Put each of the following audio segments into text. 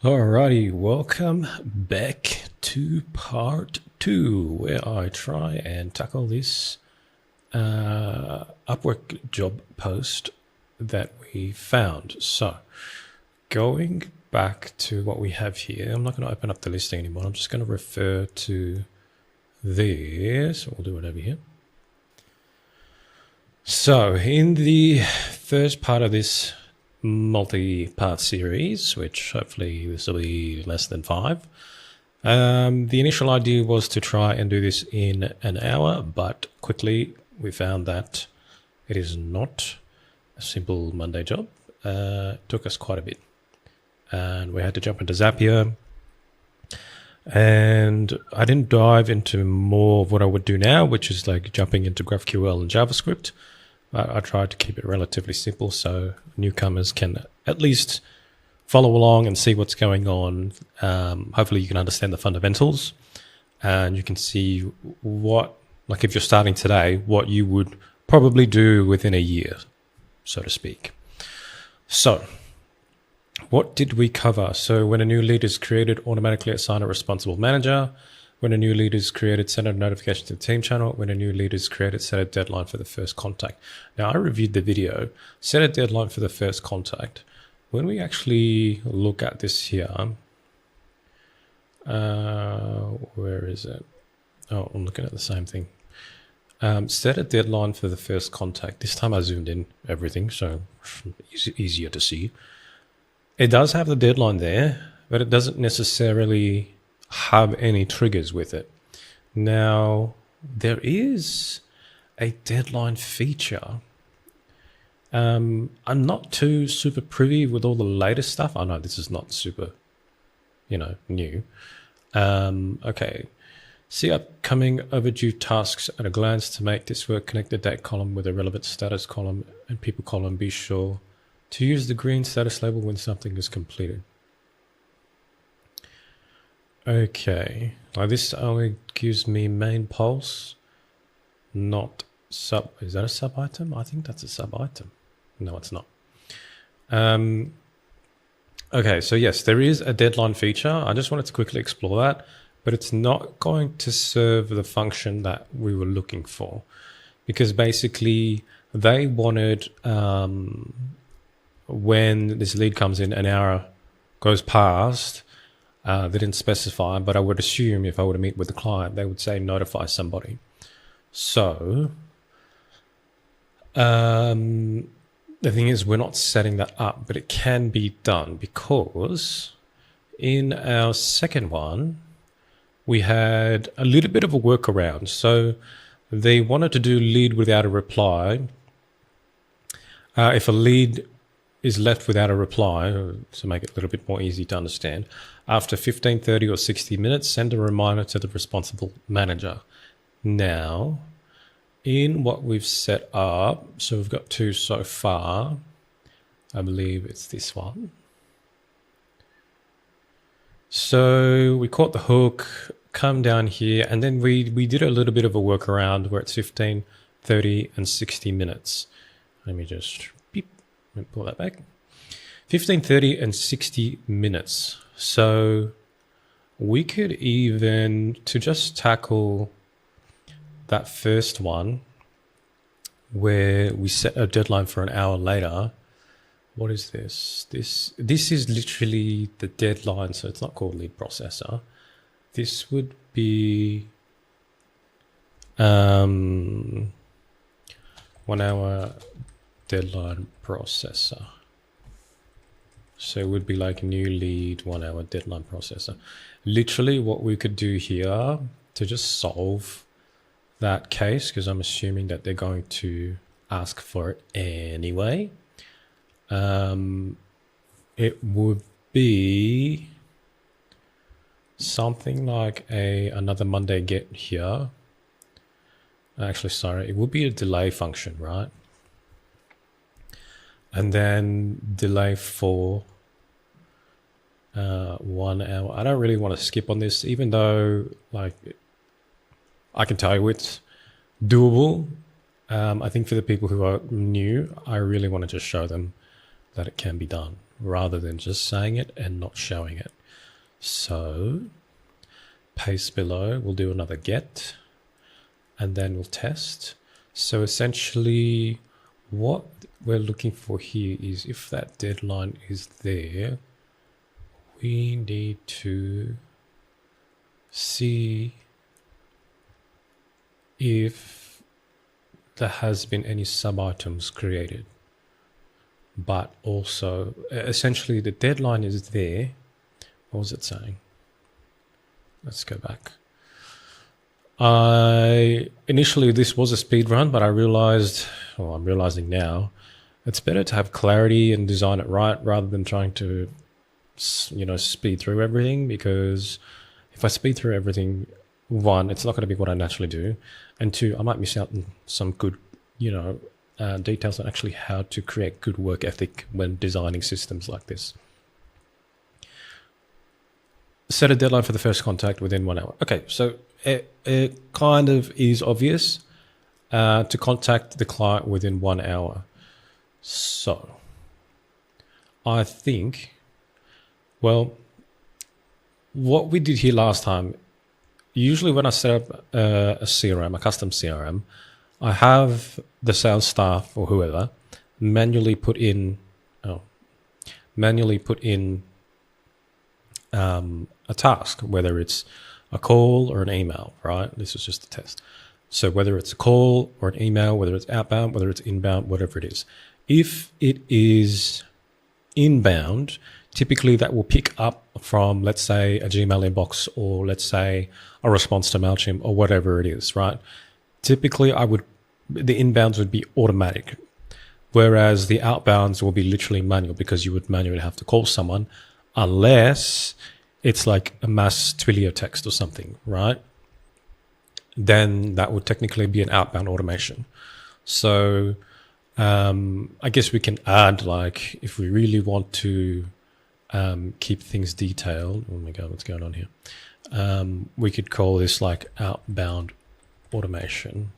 Alrighty, welcome back to part 2, where I try and tackle this Upwork job post that we found. So, going back to what we have here, I'm not going to open up the listing anymore. I'm just going to refer to this. We'll do it over here. So, in the first part of this multi-part series, which hopefully this will be less than 5. The initial idea was to try and do this in an hour, but quickly we found that it is not a simple Monday job. It took us quite a bit, and we had to jump into Zapier, and I didn't dive into more of what I would do now, which is like jumping into GraphQL and JavaScript. I tried to keep it relatively simple so newcomers can at least follow along and see what's going on. Hopefully you can understand the fundamentals and you can see what, like if you're starting today, what you would probably do within a year, so to speak. So what did we cover? So when a new lead is created, automatically assign a responsible manager. When a new lead is created, send a notification to the team channel. When a new lead is created, set a deadline for the first contact. Now, I reviewed the video, set a deadline for the first contact. When we actually look at this here, where is it? Oh, I'm looking at the same thing. Set a deadline for the first contact. This time I zoomed in everything, so easier to see. It does have the deadline there, but it doesn't necessarily have any triggers with it. Now, there is a deadline feature. I'm not too super privy with all the latest stuff. I know this is not super, new. Okay. See upcoming overdue tasks at a glance. To make this work, connect the date column with a relevant status column and people column. Be sure to use the green status label when something is completed. Okay, like this only gives me main pulse, not sub. Is that a sub item? I think that's a sub item. No, it's not. Okay, so yes, there is a deadline feature. I just wanted to quickly explore that, but it's not going to serve the function that we were looking for, because basically they wanted when this lead comes in, an hour goes past. They didn't specify, but I would assume if I were to meet with the client, they would say notify somebody. So the thing is, we're not setting that up, but it can be done because in our second one, we had a little bit of a workaround. So they wanted to do lead without a reply. If a lead is left without a reply, to make it a little bit more easy to understand, after 15, 30 or 60 minutes, send a reminder to the responsible manager. Now, in what we've set up, so we've got 2 so far. I believe it's this one. So we caught the hook, come down here, and then we did a little bit of a workaround where it's 15, 30 and 60 minutes. Let me just pull that back. 15, 30 and 60 minutes. So we could even, to just tackle that first one where we set a deadline for an hour later. What is this? This is literally the deadline, so it's not called lead processor. This would be 1 hour deadline processor. So it would be like new lead 1 hour deadline processor. Literally what we could do here to just solve that case, because I'm assuming that they're going to ask for it anyway. It would be something like another Monday get here. Actually, sorry, it would be a delay function, right? And then delay for 1 hour. I don't really want to skip on this, even though like I can tell you it's doable. I think for the people who are new, I really want to just show them that it can be done. rather than just saying it and not showing it. So paste below, we'll do another get, and then we'll test. So essentially what we're looking for here is if that deadline is there, we need to see if there has been any sub items created. But also, essentially the deadline is there. What was it saying? Let's go back. Initially this was a speed run, but I realized, well, I'm realizing now, it's better to have clarity and design it right rather than trying to, speed through everything, because if I speed through everything, one, it's not going to be what I naturally do, and two, I might miss out on some good, details on actually how to create good work ethic when designing systems like this. Set a deadline for the first contact within 1 hour. Okay, so it kind of is obvious to contact the client within 1 hour. So I think, well, what we did here last time, usually when I set up a CRM, a custom CRM, I have the sales staff or whoever manually put in a task, whether it's a call or an email, right? This is just a test. So whether it's a call or an email, whether it's outbound, whether it's inbound, whatever it is. If it is inbound, typically that will pick up from, let's say, a Gmail inbox, or let's say a response to MailChimp, or whatever it is, right? Typically the inbounds would be automatic, whereas the outbounds will be literally manual, because you would manually have to call someone, unless it's like a mass Twilio text or something, right? Then that would technically be an outbound automation. So I guess we can add, like, if we really want to keep things detailed, oh my God, what's going on here? We could call this like outbound automation,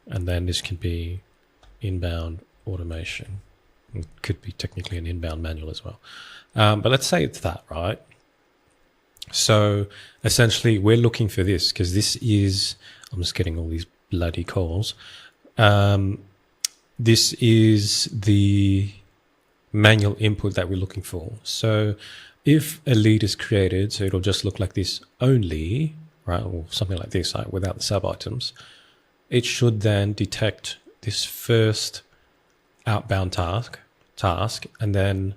and then this can be inbound automation. It could be technically an inbound manual as well. But let's say it's that, right? So essentially we're looking for this, because this is, I'm just getting all these bloody calls. This is the manual input that we're looking for. So if a lead is created, so it'll just look like this only, right? Or something like this, right? Without the sub items, it should then detect this first outbound task, and then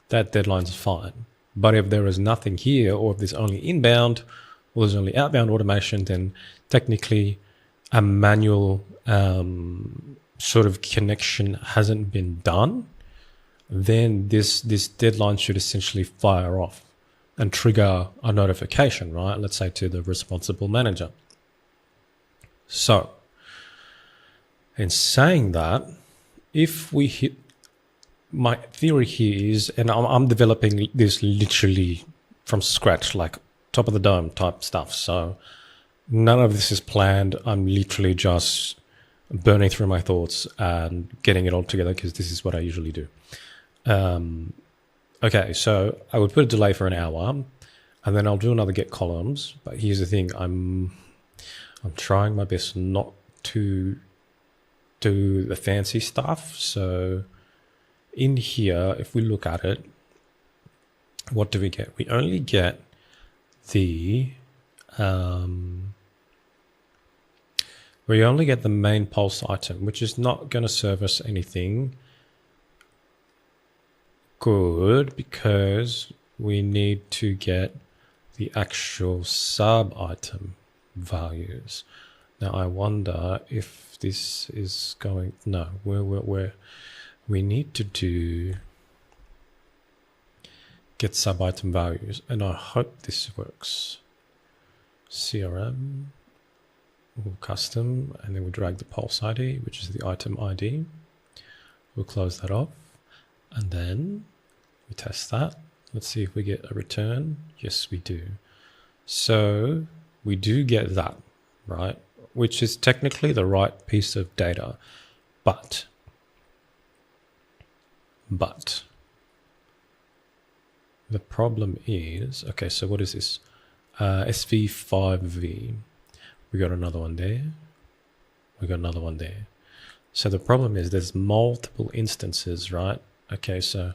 that deadline's fine. But if there is nothing here, or if there's only inbound, or there's only outbound automation, then technically a manual sort of connection hasn't been done. Then this deadline should essentially fire off and trigger a notification, right? Let's say to the responsible manager. So in saying that, if we hit, my theory here is, and I'm developing this literally from scratch, like top of the dome type stuff. So none of this is planned. I'm literally just burning through my thoughts and getting it all together, because this is what I usually do. Okay, so I would put a delay for an hour, and then I'll do another get columns. But here's the thing, I'm trying my best not to do the fancy stuff. So in here, if we look at it, what do we get? We only get the main pulse item, which is not going to serve us anything good, because we need to get the actual sub item values. Now I wonder if this is going, no, we need to do get sub item values, and I hope this works. CRM, we'll custom, and then we drag the pulse ID, which is the item ID. We'll close that off, and then we test that. Let's see if we get a return. Yes, we do. So we do get that, right? Which is technically the right piece of data, but The problem is, okay, so what is this? SV5V. We got another one there. We got another one there. So the problem is there's multiple instances, right? Okay, so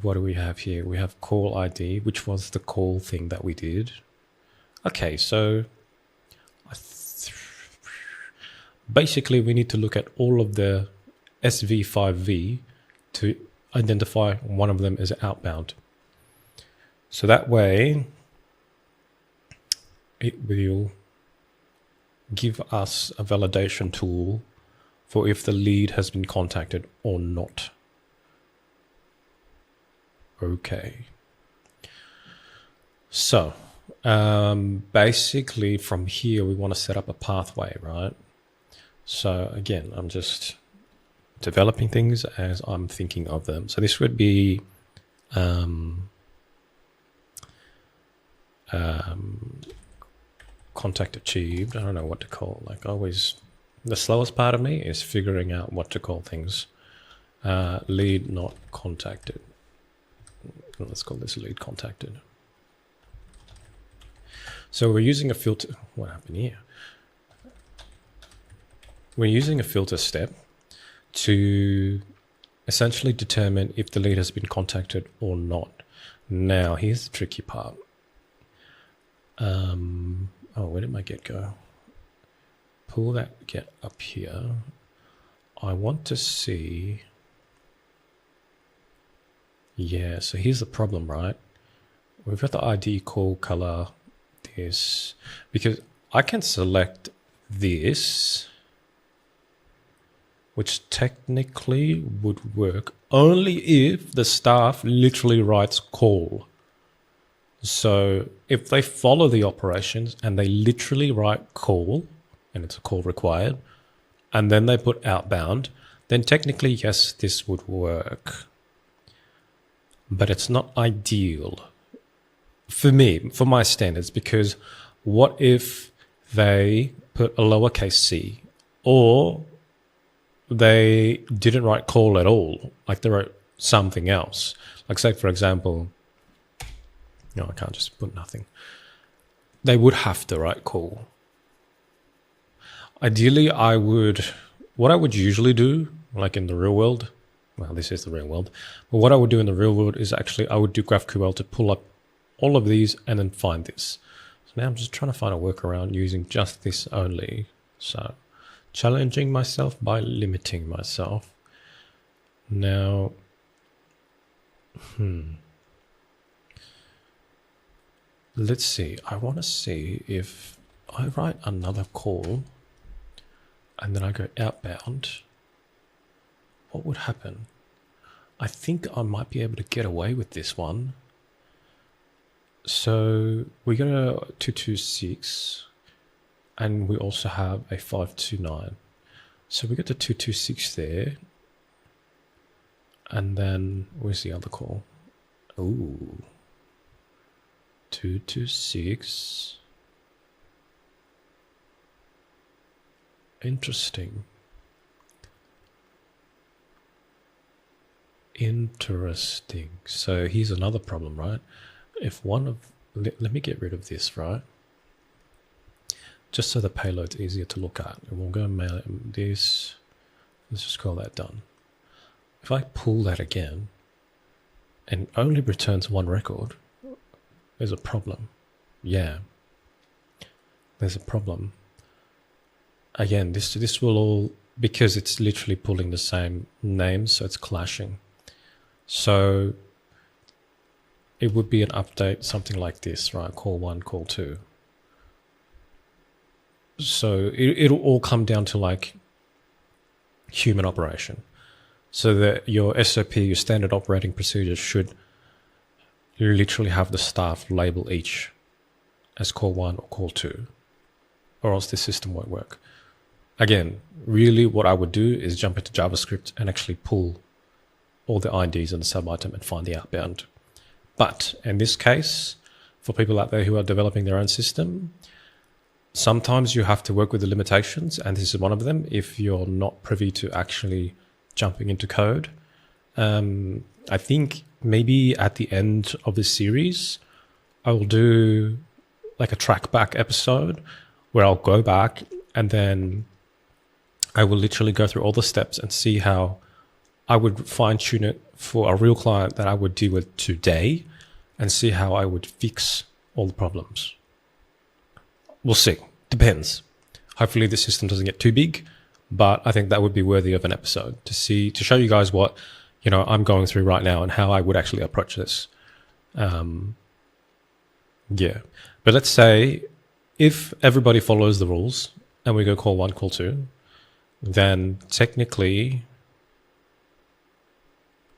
what do we have here? We have call ID, which was the call thing that we did. Okay, so basically we need to look at all of the SV5V to identify one of them as outbound. So that way it will give us a validation tool for if the lead has been contacted or not. Okay. So basically from here we want to set up a pathway, right? So again, I'm just developing things as I'm thinking of them. So this would be contact achieved. I don't know what to call. Like always, the slowest part of me is figuring out what to call things. Lead not contacted. Let's call this lead contacted. So we're using a filter. What happened here? We're using a filter step to essentially determine if the lead has been contacted or not. Now, here's the tricky part. Oh, where did my get go? Pull that get up here. I want to see. Yeah, so here's the problem, right? We've got the ID call color, this, because I can select this, which technically would work only if the staff literally writes call. So if they follow the operations and they literally write call, and it's a call required, and then they put outbound, then technically, yes, this would work. But it's not ideal for me, for my standards, because what if they put a lowercase c, or they didn't write call at all, like they wrote something else? Like say, for example, no, I can't just put nothing. They would have to write call. Ideally, what I would usually do, like in the real world, well, this is the real world, but what I would do in the real world is actually I would do GraphQL to pull up all of these and then find this. So now I'm just trying to find a workaround using just this only. So challenging myself by limiting myself. Now, let's see. I want to see if I write another call and then I go outbound, what would happen? I think I might be able to get away with this one. So we got a 226 and we also have a 529. So we got the 226 there. And then where's the other call? Ooh. 226. Interesting. Interesting. So here's another problem, right? If one of, let me get rid of this, right? Just so the payload's easier to look at. And we'll go mail this. Let's just call that done. If I pull that again and only returns one record, there's a problem. Yeah. There's a problem. Again, this will all, because it's literally pulling the same names, so it's clashing. So it would be an update, something like this, right? Call 1, call 2. So it'll all come down to like human operation. So that your SOP, your standard operating procedure, should literally have the staff label each as call 1 or call 2, or else the system won't work. Again, really what I would do is jump into JavaScript and actually pull all the IDs and the sub-item and find the outbound. But in this case, for people out there who are developing their own system, sometimes you have to work with the limitations, and this is one of them if you're not privy to actually jumping into code. I think maybe at the end of this series, I will do like a track back episode where I'll go back and then I will literally go through all the steps and see how I would fine tune it for a real client that I would deal with today and see how I would fix all the problems. We'll see. Depends. Hopefully the system doesn't get too big, but I think that would be worthy of an episode to show you guys what, I'm going through right now and how I would actually approach this. Yeah. But let's say if everybody follows the rules and we go call 1, call 2, then technically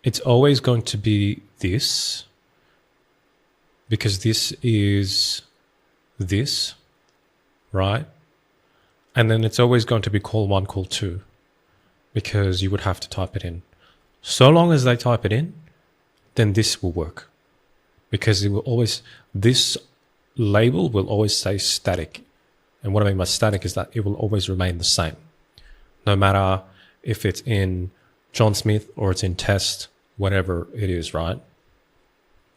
it's always going to be this, because this is this, right? And then it's always going to be call 1, call 2, because you would have to type it in. So long as they type it in, then this will work, because it will always, this label will always say static. And what I mean by static is that it will always remain the same, no matter if it's in John Smith or it's in test, whatever it is, right?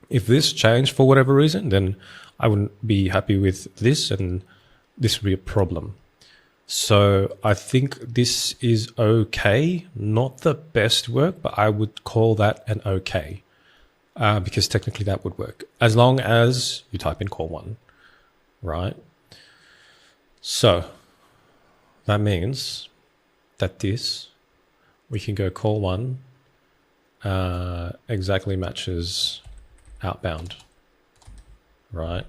If this changed for whatever reason, then I wouldn't be happy with this and this would be a problem. So I think this is okay. Not the best work, but I would call that an okay. Because technically that would work as long as you type in call 1, right? So that means that we can go call 1 exactly matches outbound, right?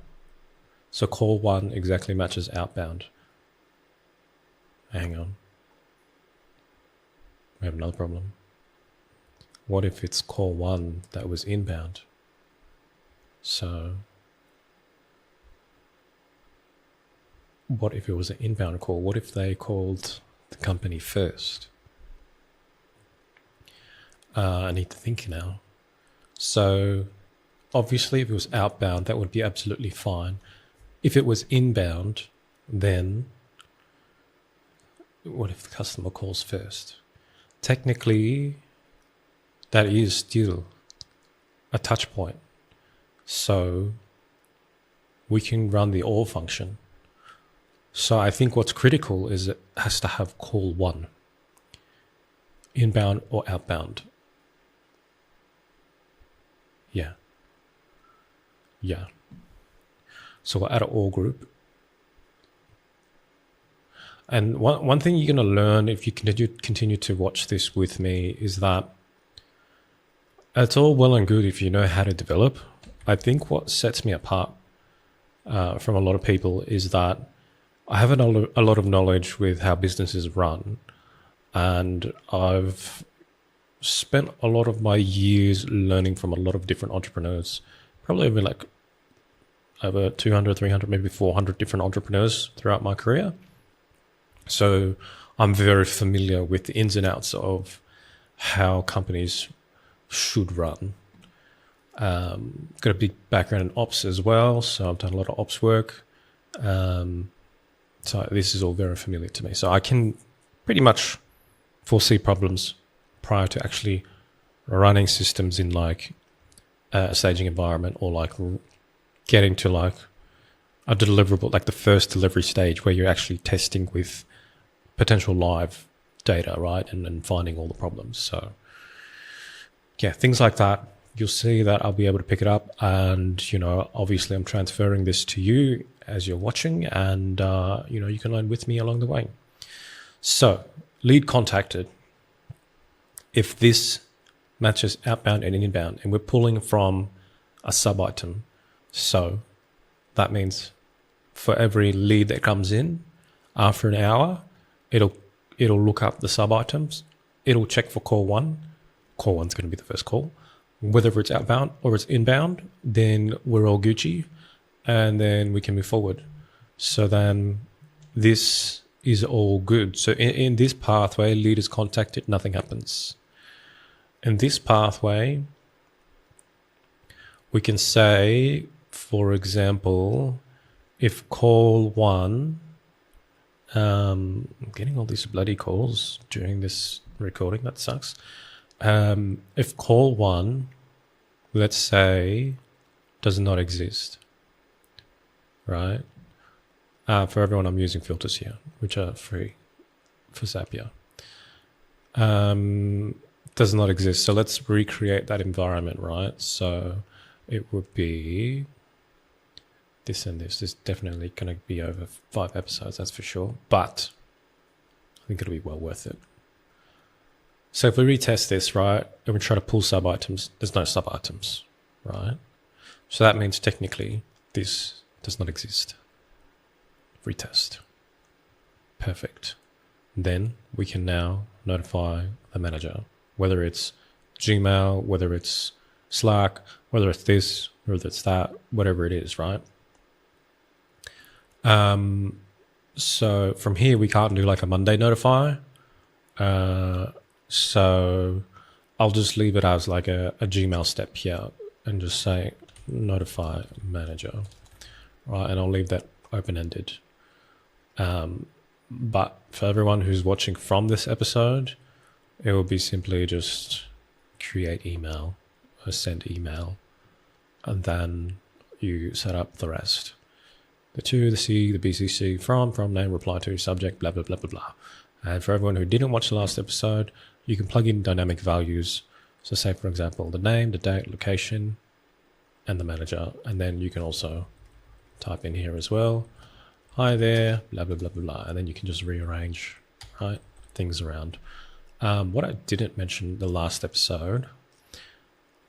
So call 1 exactly matches outbound. Hang on. We have another problem. What if it's call 1 that was inbound? So what if it was an inbound call? What if they called the company first? I need to think now. So obviously if it was outbound, that would be absolutely fine. If it was inbound, then what if the customer calls first? Technically, that is still a touch point. So we can run the OR function. So I think what's critical is it has to have call 1, inbound or outbound. Yeah. So we'll add an OR group. And one thing you're going to learn if you continue to watch this with me is that it's all well and good if you know how to develop. I think what sets me apart from a lot of people is that I have a lot of knowledge with how businesses run, and I've spent a lot of my years learning from a lot of different entrepreneurs, probably over 200, 300, maybe 400 different entrepreneurs throughout my career. So I'm very familiar with the ins and outs of how companies should run. Got a big background in ops as well, so I've done a lot of ops work. So this is all very familiar to me. So I can pretty much foresee problems prior to actually running systems in like a staging environment, or like getting to like a deliverable, like the first delivery stage where you're actually testing with potential live data, right? And finding all the problems. So yeah, things like that. You'll see that I'll be able to pick it up, and obviously I'm transferring this to you as you're watching, and you can learn with me along the way. So lead contacted. If this matches outbound and inbound, and we're pulling from a sub item, so that means for every lead that comes in after an hour, it'll look up the sub items. It'll check for call 1. Call 1's going to be the first call. Whether it's outbound or it's inbound, then we're all Gucci, and then we can move forward. So then this is all good. So in this pathway, lead is contacted, nothing happens. In this pathway, we can say, for example, if call 1, I'm getting all these bloody calls during this recording, that sucks. If call 1 let's say, does not exist, right? For everyone, I'm using filters here, which are free for Zapier. Does not exist. So let's recreate that environment, right? So it would be this and this. This is definitely going to be over 5 episodes, that's for sure. But I think it'll be well worth it. So if we retest this, right, and we try to pull sub items, there's no sub items, right? So that means technically this does not exist. Retest. Perfect. Then we can now notify the manager, whether it's Gmail, whether it's Slack, whether it's this, whether it's that, whatever it is, right? So from here, we can't do like a Monday notify. So I'll just leave it as like a Gmail step here and just say notify manager, right? And I'll leave that open-ended. But for everyone who's watching from this episode, it will be simply just create email or send email, and then you set up the rest. The to, the C, the BCC, from name, reply to, subject, blah, blah, blah, blah, blah. And for everyone who didn't watch the last episode, you can plug in dynamic values. So say, for example, the name, the date, location, and the manager. And then you can also type in here as well. Hi there, blah, blah, blah, blah, blah. And then you can just rearrange, right, things around. What I didn't mention the last episode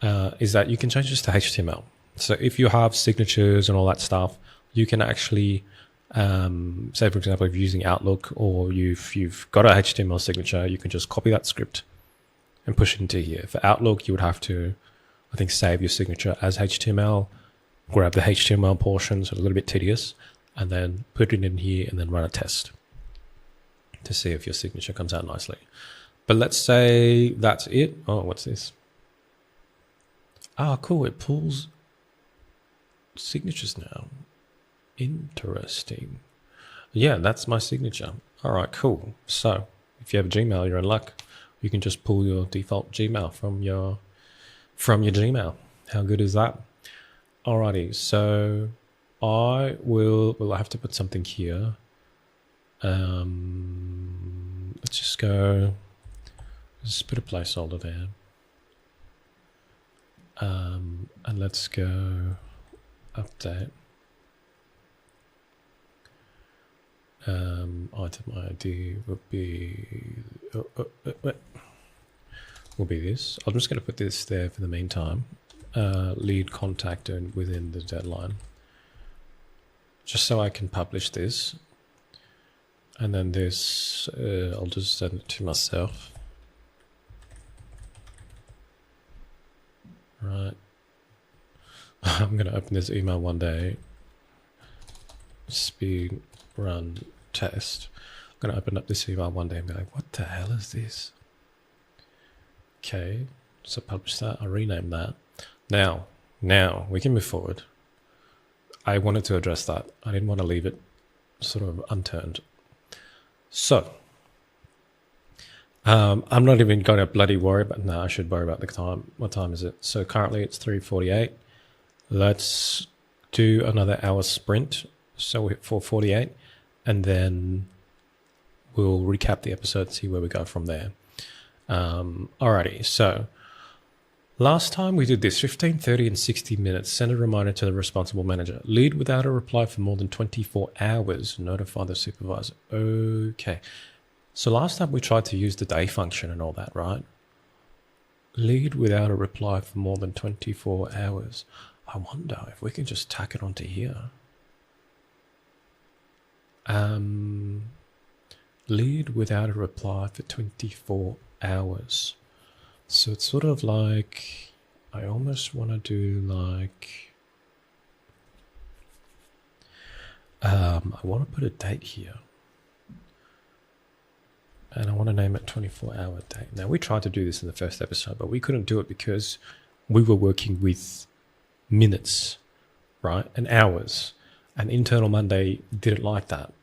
is that you can change this to HTML. So if you have signatures and all that stuff, you can actually, say, for example, if you're using Outlook or you've got a HTML signature, you can just copy that script and push it into here. For Outlook, you would have to, I think, save your signature as HTML, grab the HTML portion, so it's a little bit tedious, and then put it in here and then run a test to see if your signature comes out nicely. But let's say that's it. Oh, what's this? Ah, cool. It pulls signatures now. Interesting. Yeah, that's my signature. All right, cool. So if you have a Gmail, you're in luck. You can just pull your default Gmail from your Gmail. How good is that? Alrighty, so I will have to put something here. Let's just go. Just put a placeholder there. And let's go update. Item ID will be this. I'm just going to put this there for the meantime. Lead contacted within the deadline, just so I can publish this. And then this, I'll just send it to myself. Right. I'm going to open this email one day. Speed run test. I'm going to open up this email one day and be like, what the hell is this? Okay, so publish that. I'll rename that. Now we can move forward. I wanted to address that. I didn't want to leave it sort of unturned. So I'm not even going to bloody worry about. No, I should worry about the time. What time is it? So currently it's 3:48. Let's do another hour sprint. So we hit 4:48, and then we'll recap the episode, see where we go from there. Alrighty, so last time we did this, 15, 30, and 60 minutes. Send a reminder to the responsible manager. Lead without a reply for more than 24 hours. Notify the supervisor. Okay. So last time we tried to use the day function and all that, right? Lead without a reply for more than 24 hours. I wonder if we can just tack it onto here. Lead without a reply for 24 hours. So it's sort of like, I almost want to do like, I want to put a date here. And I want to name it 24-hour date. Now, we tried to do this in the first episode, but we couldn't do it because we were working with minutes, right? And hours. And internal Monday didn't like that.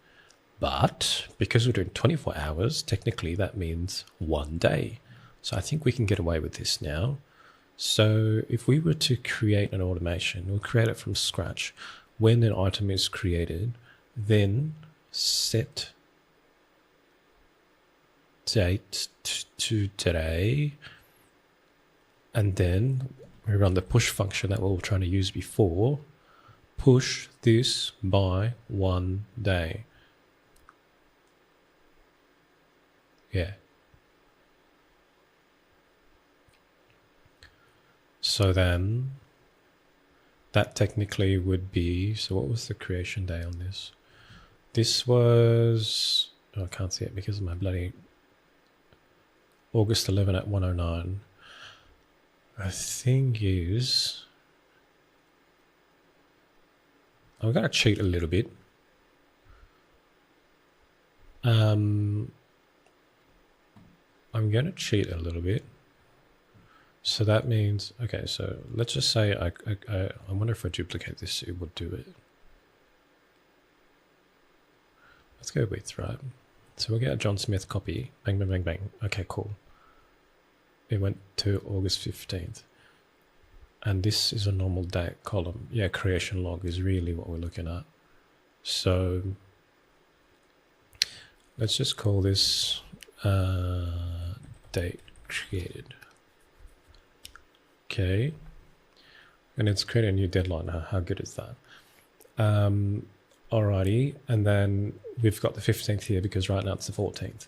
But because we're doing 24 hours, technically that means 1 day. So I think we can get away with this now. So if we were to create an automation, we'll create it from scratch. When an item is created, then set date to today, and then we run the push function that we were trying to use before. Push this by 1 day. Yeah. So then that technically would be, so what was the creation day on this? This was, oh, I can't see it because of my bloody August 11 at 1:09. The thing is, I'm going to cheat a little bit. I'm going to cheat a little bit. So that means, okay, so let's just say I wonder if I duplicate this, it would do it. Let's go width, right? So we'll get a John Smith copy. Bang, bang, bang, bang. Okay, cool. It went to August 15th. And this is a normal date column. Yeah, creation log is really what we're looking at. So let's just call this date created. Okay. And it's creating a new deadline. How good is that? Alrighty. And then we've got the 15th here because right now it's the 14th.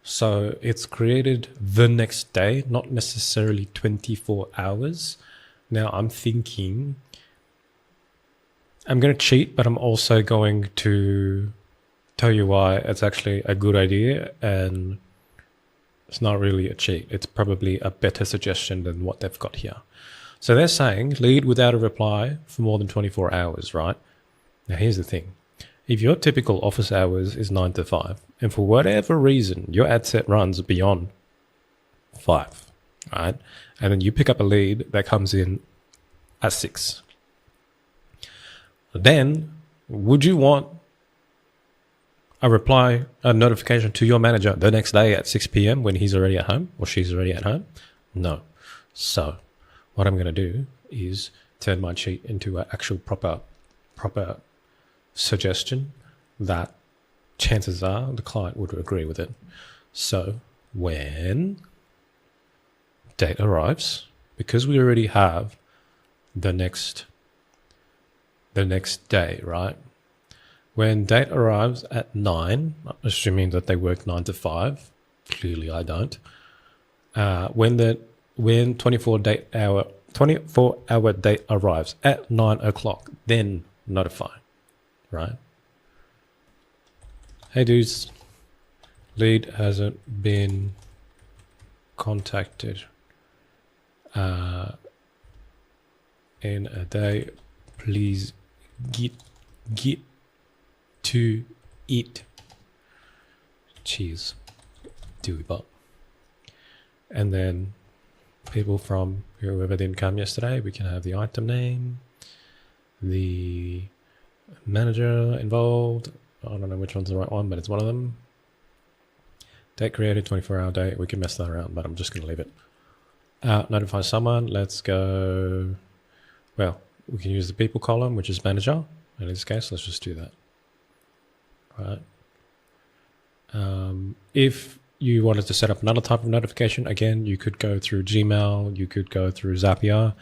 So it's created the next day, not necessarily 24 hours. Now I'm thinking, I'm going to cheat, but I'm also going to tell you why it's actually a good idea, and it's not really a cheat. It's probably a better suggestion than what they've got here. So they're saying lead without a reply for more than 24 hours, right? Now here's the thing. If your typical office hours is 9 to 5, and for whatever reason your ad set runs beyond 5, right? And then you pick up a lead that comes in at 6. Then would you want a reply, a notification to your manager the next day at 6 p.m. when he's already at home or she's already at home? No. So what I'm going to do is turn my cheat into an actual proper suggestion that chances are the client would agree with it. So when date arrives, because we already have the next day, right? When date arrives at 9, assuming that they work 9 to 5, clearly I don't. When 24 hour date arrives at 9 o'clock, then notify, right? Hey dudes, lead hasn't been contacted in a day. Please get to it. Cheers, Dewey Bot. And then people from whoever didn't come yesterday, we can have the item name, the manager involved. I don't know which one's the right one, but it's one of them. Date created, 24-hour date. We can mess that around, but I'm just going to leave it. Notify someone. Let's go. Well, we can use the people column, which is manager. In this case, let's just do that. Right. If you wanted to set up another type of notification, again, you could go through Gmail, you could go through Zapier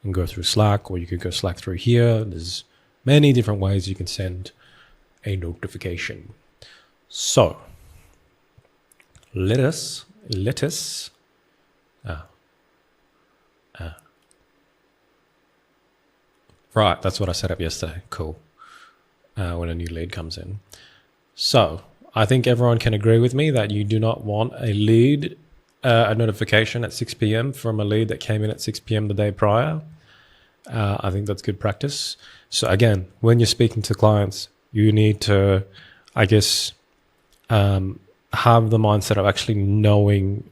and go through Slack, or you could go Slack through here. There's many different ways you can send a notification. So let us right, that's what I set up yesterday. Cool. When a new lead comes in. So I think everyone can agree with me that you do not want a lead, a notification at 6 p.m. from a lead that came in at 6 p.m. the day prior. I think that's good practice. So again, when you're speaking to clients, you need to, I guess, have the mindset of actually knowing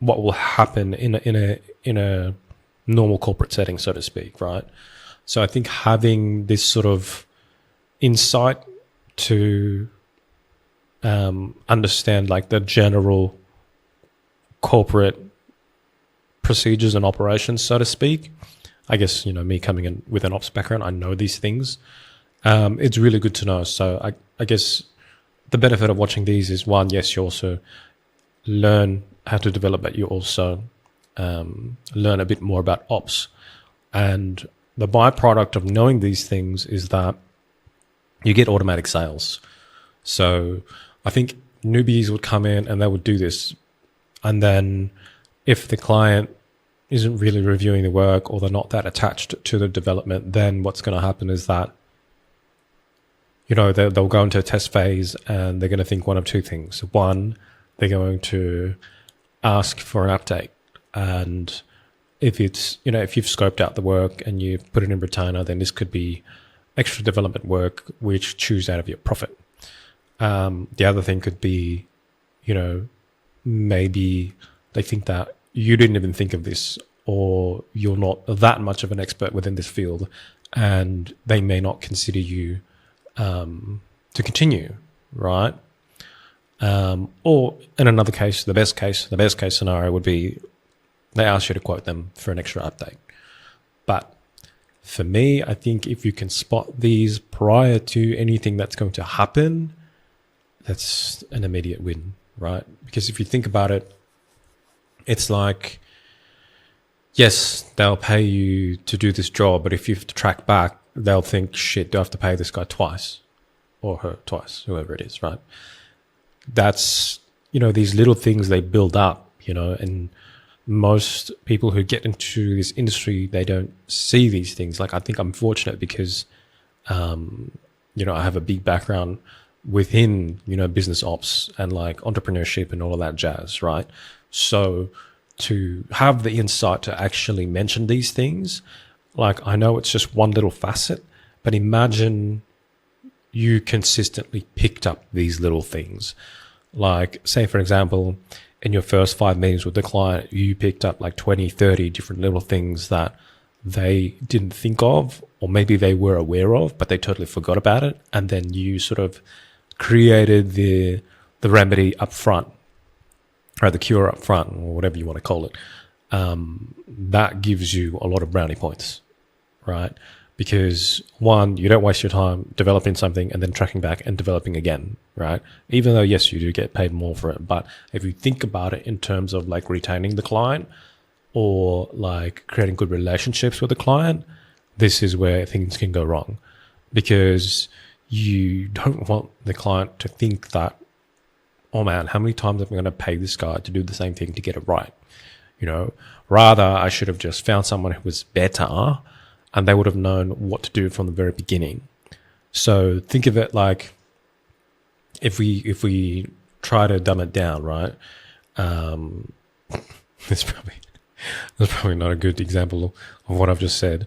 what will happen in a normal corporate setting, so to speak, right? So I think having this sort of insight to understand like the general corporate procedures and operations, so to speak. I guess, me coming in with an ops background, I know these things. It's really good to know. So I guess the benefit of watching these is, one, yes, you also learn how to develop, but you also learn a bit more about ops. And the byproduct of knowing these things is that you get automatic sales. So I think newbies would come in and they would do this. And then if the client isn't really reviewing the work, or they're not that attached to the development, then what's going to happen is that, they'll go into a test phase and they're going to think one of two things. One, they're going to ask for an update. And if it's, if you've scoped out the work and you've put it in retainer, then this could be extra development work which chews out of your profit. The other thing could be, maybe they think that you didn't even think of this, or you're not that much of an expert within this field, and they may not consider you to continue, right? Or in another case, the best case scenario would be they ask you to quote them for an extra update. But for me, I think if you can spot these prior to anything that's going to happen, that's an immediate win, right? Because if you think about it, it's like, yes, they'll pay you to do this job, but if you have to track back, they'll think, shit, do I have to pay this guy twice? Or her twice, whoever it is, right? That's, these little things, they build up, and most people who get into this industry, they don't see these things. Like, I think I'm fortunate because, I have a big background within, business ops and like entrepreneurship and all of that jazz, right? So to have the insight to actually mention these things, like, I know it's just one little facet, but imagine you consistently picked up these little things. Like, say, for example, in your first 5 meetings with the client, you picked up like 20, 30 different little things that they didn't think of, or maybe they were aware of, but they totally forgot about it. And then you sort of created the remedy up front, or the cure up front, or whatever you want to call it. That gives you a lot of brownie points, right? Because one, you don't waste your time developing something and then tracking back and developing again, right? Even though, yes, you do get paid more for it. But if you think about it in terms of like retaining the client or like creating good relationships with the client, this is where things can go wrong, because you don't want the client to think that, oh man, how many times am I going to pay this guy to do the same thing to get it right? Rather, I should have just found someone who was better, and they would have known what to do from the very beginning. So think of it like, if we try to dumb it down, right? That's probably not a good example of what I've just said.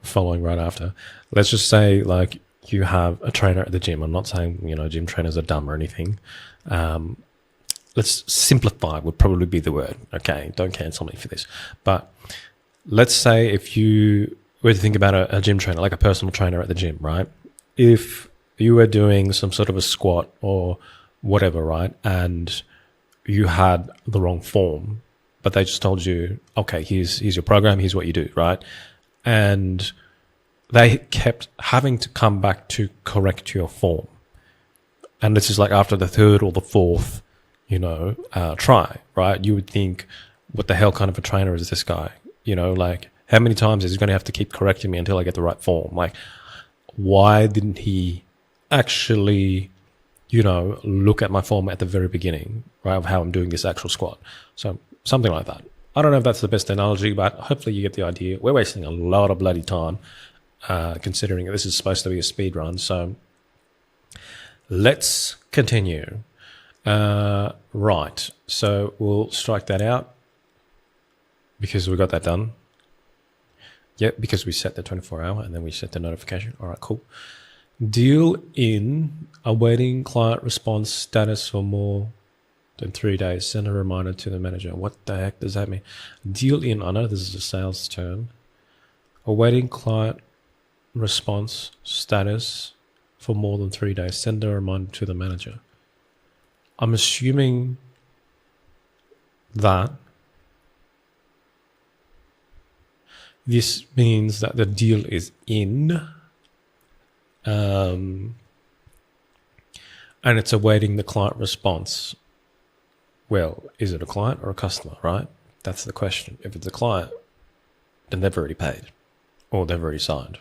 Following right after, let's just say like you have a trainer at the gym. I'm not saying gym trainers are dumb or anything. Let's simplify would probably be the word. Okay, don't cancel me for this. But let's say if you were to think about a gym trainer, like a personal trainer at the gym, right? If you were doing some sort of a squat or whatever, right? And you had the wrong form, but they just told you, okay, here's your program, here's what you do, right? And they kept having to come back to correct your form. And this is like after the third or the fourth, try, right? You would think, what the hell kind of a trainer is this guy? Like, how many times is he going to have to keep correcting me until I get the right form? Like, why didn't he actually, look at my form at the very beginning, right, of how I'm doing this actual squat? So something like that. I don't know if that's the best analogy, but hopefully you get the idea. We're wasting a lot of bloody time, considering this is supposed to be a speed run. So let's continue. Right. So we'll strike that out because we got that done. Yep, because we set the 24-hour and then we set the notification. All right, cool. Deal in awaiting client response status for more than 3 days. Send a reminder to the manager. What the heck does that mean? Deal in, I know this is a sales term. Awaiting client response status for more than 3 days. Send a reminder to the manager. I'm assuming that This means that the deal is in, and it's awaiting the client response. Well, is it a client or a customer, right? That's the question. If it's a client, then they've already paid or they've already signed.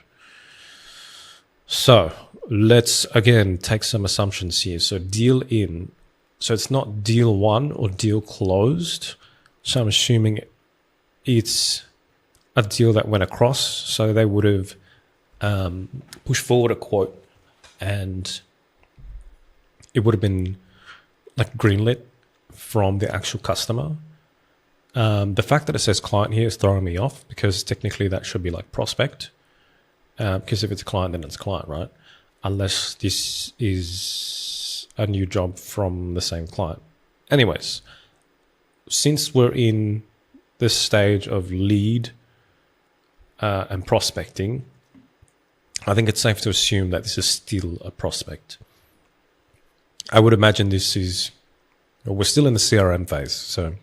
So let's again take some assumptions here. So deal in, so it's not deal won or deal closed. So I'm assuming it's a deal that went across. So they would have pushed forward a quote and it would have been like greenlit from the actual customer. The fact that it says client here is throwing me off because technically that should be like prospect. Because if it's a client, then it's a client, right? Unless this is a new job from the same client. Anyways, since we're in this stage of lead and prospecting, I think it's safe to assume that this is still a prospect. I would imagine this is, we're still in the CRM phase, so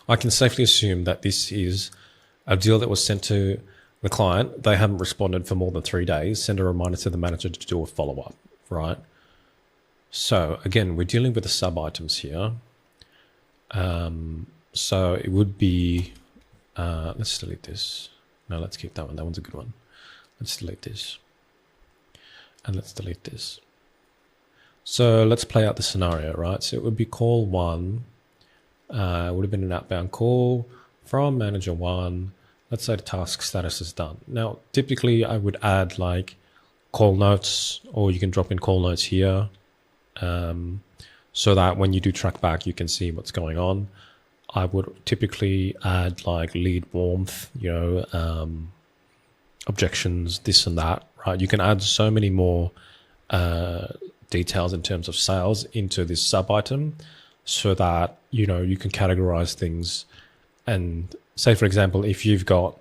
I can safely assume that this is a deal that was sent to the client. They haven't responded for more than 3 days. Send a reminder to the manager to do a follow-up, right? So again, we're dealing with the sub-items here. So it would be, let's delete this. No, let's keep that one. That one's a good one. Let's delete this. And let's delete this. So let's play out the scenario, right? So it would be call one. It would have been an outbound call from manager one. Let's say the task status is done. Now, typically I would add like call notes, or you can drop in call notes here, so that when you do track back, you can see what's going on. I would typically add like lead warmth, objections, this and that, right? You can add so many more details in terms of sales into this sub item so that, you can categorize things. And say, for example, if you've got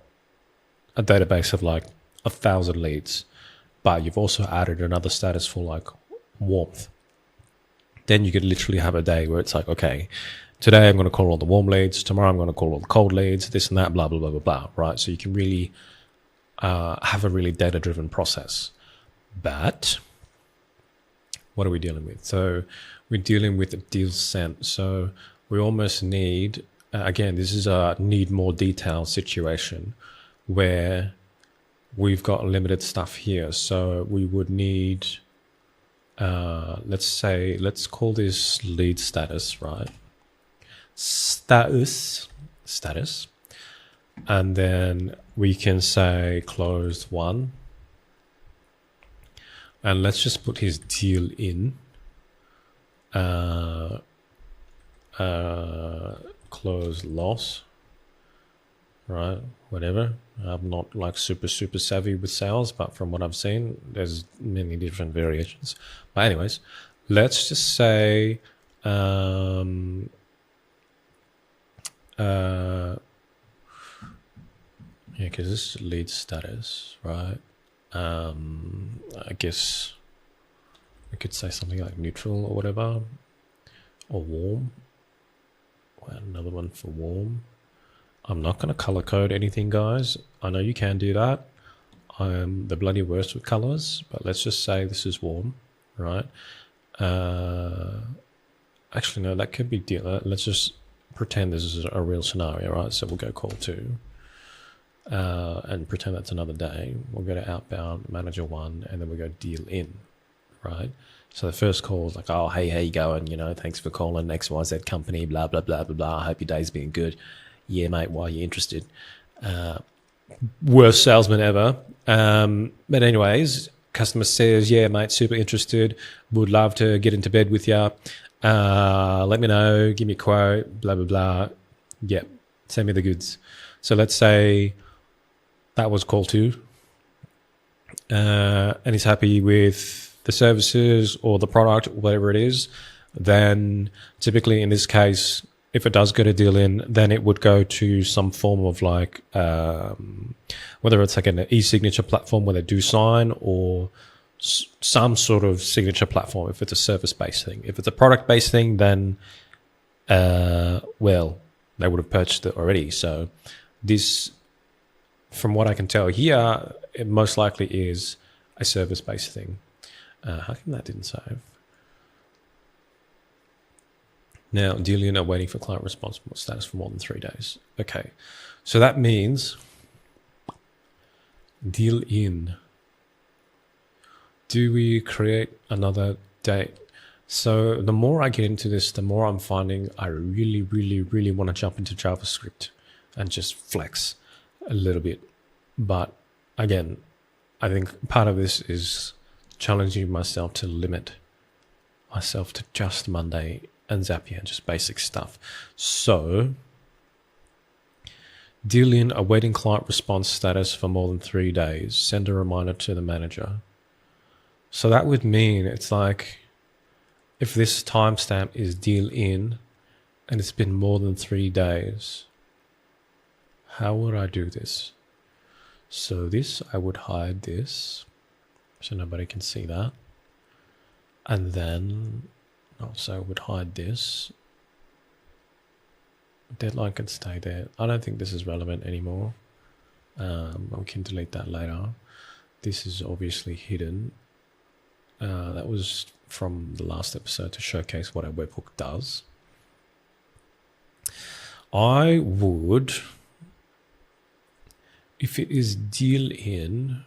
a database of like 1,000 leads, but you've also added another status for like warmth, then you could literally have a day where it's like, okay, today I'm going to call all the warm leads, tomorrow I'm going to call all the cold leads, this and that, blah, blah, blah, blah, blah, right? So you can really have a really data-driven process. But what are we dealing with? So we're dealing with a deal sent. So we almost need, again, this is a need more detail situation where we've got limited stuff here. So we would need, let's call this lead status, right? Status. And then we can say closed one. And let's just put his deal in. Close loss, right? Whatever. I'm not like super savvy with sales, but from what I've seen, there's many different variations. But anyways, let's just say because this is lead status, right? I guess we could say something like neutral or whatever, or warm. Another one for warm. I'm not going to color code anything, guys. I know you can do that. I'm the bloody worst with colors, but let's just say this is warm, right? Actually, no, that could be deal. Let's just pretend this is a real scenario, right? So we'll go call two. And pretend that's another day. We'll go to outbound, manager one, and then we go deal in, right? So the first call is like, oh, hey, how you going? Thanks for calling XYZ company, blah, blah, blah, blah, blah. I hope your day's been good. Yeah, mate, why are you interested? Worst salesman ever. But anyways, customer says, yeah, mate, super interested. Would love to get into bed with you. Let me know. Give me a quote, blah, blah, blah. Yep, send me the goods. So let's say that was call two. And he's happy with the services or the product, whatever it is. Then typically in this case, if it does go to deal in, then it would go to some form of like, whether it's like an e-signature platform where they do sign, or some sort of signature platform if it's a service-based thing. If it's a product-based thing, then, well, they would have purchased it already. So this, from what I can tell here, it most likely is a service-based thing. How come that didn't save? Now, deal in are waiting for client response status for more than 3 days. Okay, so that means deal in. Do we create another date? So the more I get into this, the more I'm finding I really, really, really want to jump into JavaScript and just flex a little bit. But again, I think part of this is challenging myself to limit myself to just Monday and Zapier, just basic stuff. So deal in awaiting client response status for more than 3 days. Send a reminder to the manager. So that would mean it's like if this timestamp is deal in and it's been more than 3 days, how would I do this? So this, I would hide this so nobody can see that. And then also I would hide this. Deadline can stay there. I don't think this is relevant anymore. We can delete that later. This is obviously hidden. That was from the last episode to showcase what a webhook does. I would, if it is deal in,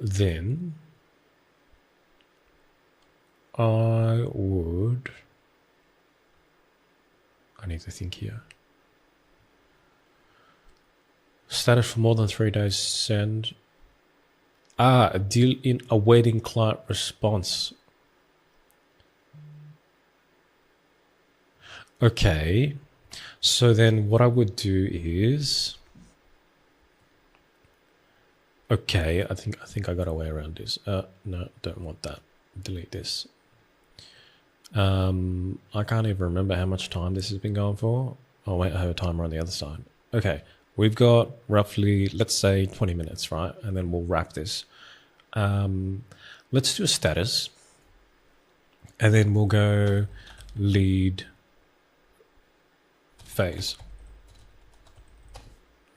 then I need to think here. Status for more than 3 days, send. A deal in awaiting client response. Okay, so then what I would do is, okay, I think I got a way around this. No, don't want that. Delete this. I can't even remember how much time this has been going for. Oh wait, I have a timer on the other side. Okay, we've got roughly, let's say 20 minutes, right? And then we'll wrap this. Let's do a status. And then we'll go lead phase.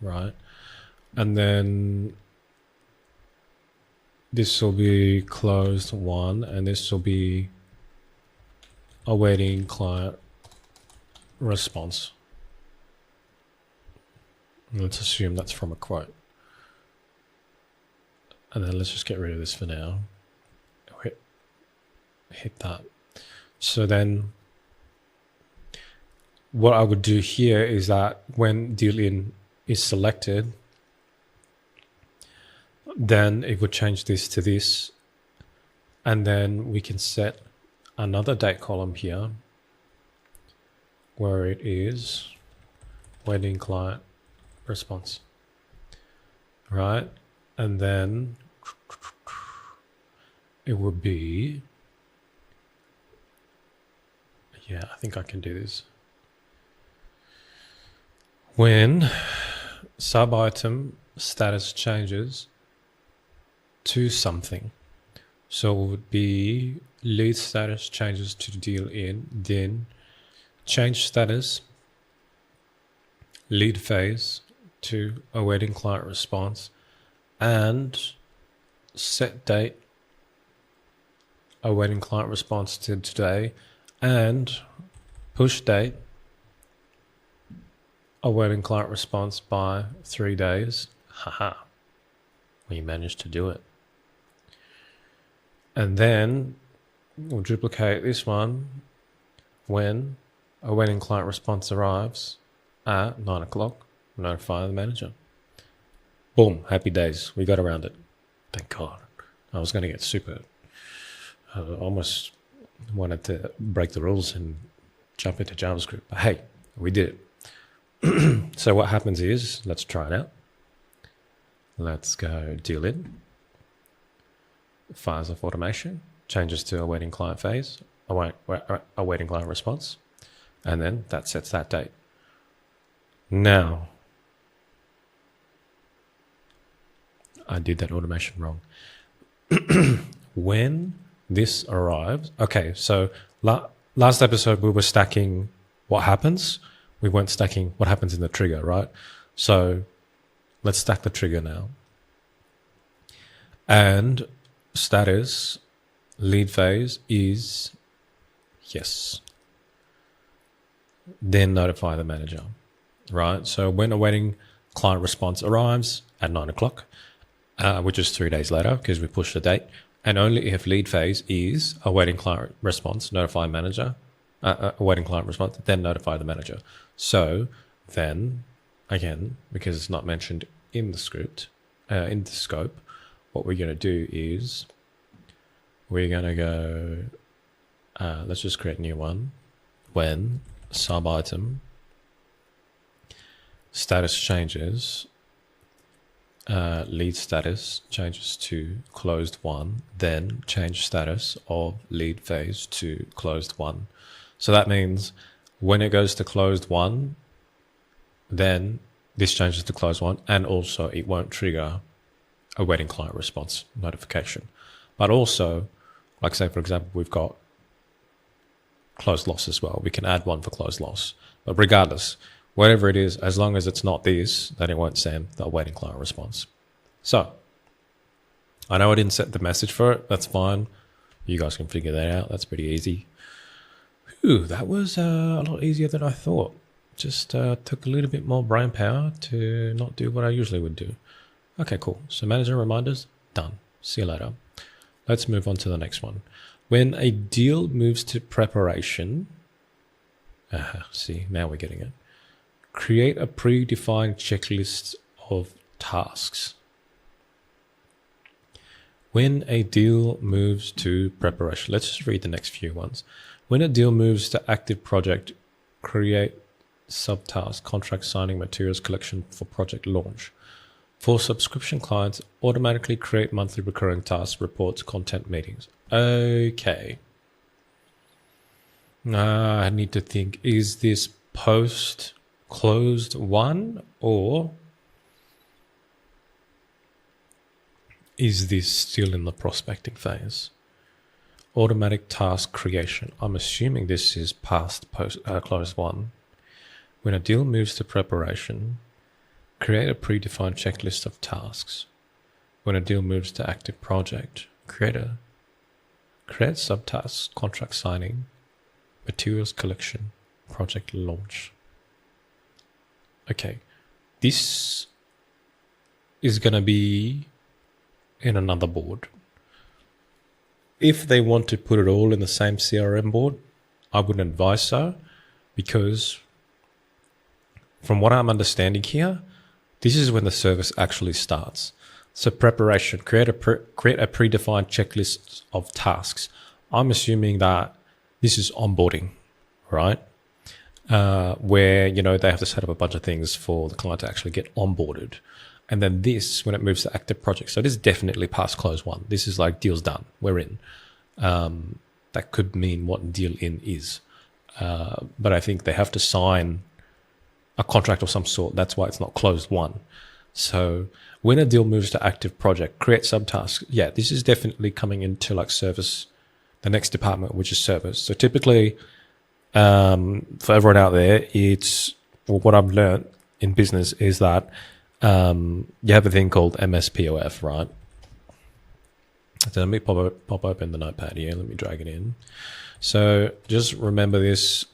Right? And then this will be closed 1, and this will be awaiting client response. Let's assume that's from a quote. And then let's just get rid of this for now. Hit that. So then what I would do here is that when deal in is selected, then it would change this to this. And then we can set another date column here where it is waiting client response, right? And then it would be, yeah, I think I can do this. When sub item status changes to something. So it would be lead status changes to deal in, then change status, lead phase to awaiting client response, and set date, awaiting client response to today, and push date, awaiting client response by 3 days. Haha, we managed to do it. And then we'll duplicate this one when awaiting client response arrives at 9 o'clock, notify the manager. Boom, happy days. We got around it. Thank God. I was going to get super, I almost wanted to break the rules and jump into JavaScript. But hey, we did it. So what happens is, let's try it out. Let's go deal in. Fires of automation, changes to awaiting client phase, awaiting client response, and then that sets that date. Now, I did that automation wrong. When this arrives, okay, so last episode we were stacking what happens we weren't stacking what happens in the trigger, right? So let's stack the trigger now. And status lead phase is yes. Then notify the manager, right? So when awaiting client response arrives at 9 o'clock, which is 3 days later because we pushed the date, and only if lead phase is awaiting client response, notify manager, awaiting client response, then notify the manager. So then, again, because it's not mentioned in the script, in the scope, what we're going to do is we're going to go, let's just create a new one. When sub item status changes, lead status changes to closed one, then change status of lead phase to closed one. So that means when it goes to closed one, then this changes to closed one, and also it won't trigger awaiting client response notification. But also, like say for example, we've got closed loss as well. We can add one for closed loss. But regardless, whatever it is, as long as it's not this, then it won't send the awaiting client response. So I know I didn't set the message for it. That's fine. You guys can figure that out. That's pretty easy. Whew, that was a lot easier than I thought. Just took a little bit more brain power to not do what I usually would do. Okay, cool. So manager reminders, done. See you later. Let's move on to the next one. When a deal moves to preparation, see, now we're getting it. Create a predefined checklist of tasks. When a deal moves to preparation, let's just read the next few ones. When a deal moves to active project, create subtask, contract signing, materials collection for project launch. For subscription clients, automatically create monthly recurring tasks, reports, content, meetings. Okay. I need to think, is this post closed one, or is this still in the prospecting phase? Automatic task creation. I'm assuming this is past closed one. When a deal moves to preparation, create a predefined checklist of tasks. When a deal moves to active project, create subtasks, contract signing, materials collection, project launch. Okay, this is going to be in another board. If they want to put it all in the same CRM board, I wouldn't advise so, because from what I'm understanding here, this is when the service actually starts. So preparation, create a predefined checklist of tasks. I'm assuming that this is onboarding, right? Where, they have to set up a bunch of things for the client to actually get onboarded. And then this, when it moves to active project. So this is definitely past close one. This is like deal's done. We're in. That could mean what deal in is. But I think they have to sign a contract of some sort. That's why it's not closed one. So when a deal moves to active project, create subtasks. Yeah, this is definitely coming into like service, the next department, which is service. So typically, for everyone out there, it's what I've learned in business is that you have a thing called MSPOF, right? So let me pop open the notepad here. Let me drag it in. So just remember this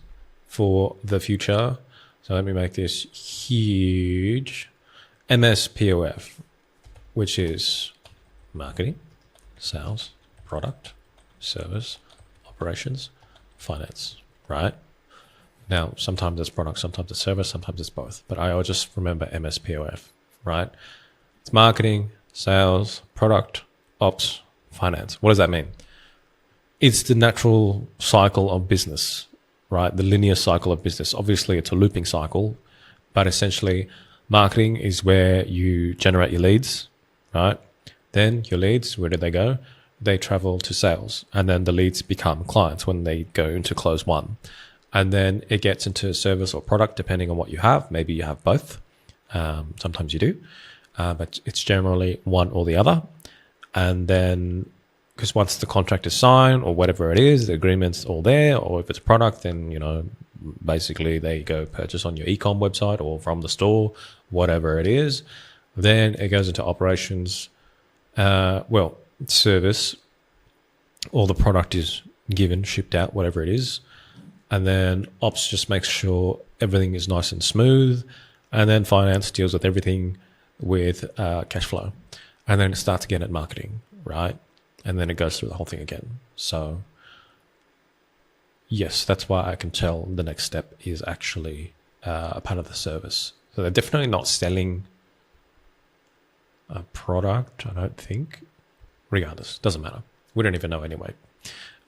for the future. So let me make this huge. MSPOF, which is marketing, sales, product, service, operations, finance, right? Now, sometimes it's product, sometimes it's service, sometimes it's both. But I always just remember MSPOF, right? It's marketing, sales, product, ops, finance. What does that mean? It's the natural cycle of business, right? The linear cycle of business. Obviously, it's a looping cycle, but essentially, marketing is where you generate your leads, right? Then your leads, where do they go? They travel to sales, and then the leads become clients when they go into close one. And then it gets into service or product, depending on what you have. Maybe you have both. Sometimes you do, but it's generally one or the other. And then, because once the contract is signed or whatever it is, the agreement's all there, or if it's product, then, basically they go purchase on your ecom website or from the store, whatever it is. Then it goes into operations, service, or the product is given, shipped out, whatever it is. And then ops just makes sure everything is nice and smooth. And then finance deals with everything with cash flow. And then it starts again at marketing, right? And then it goes through the whole thing again. So yes, that's why I can tell the next step is actually a part of the service. So they're definitely not selling a product, I don't think. Regardless, doesn't matter. We don't even know anyway.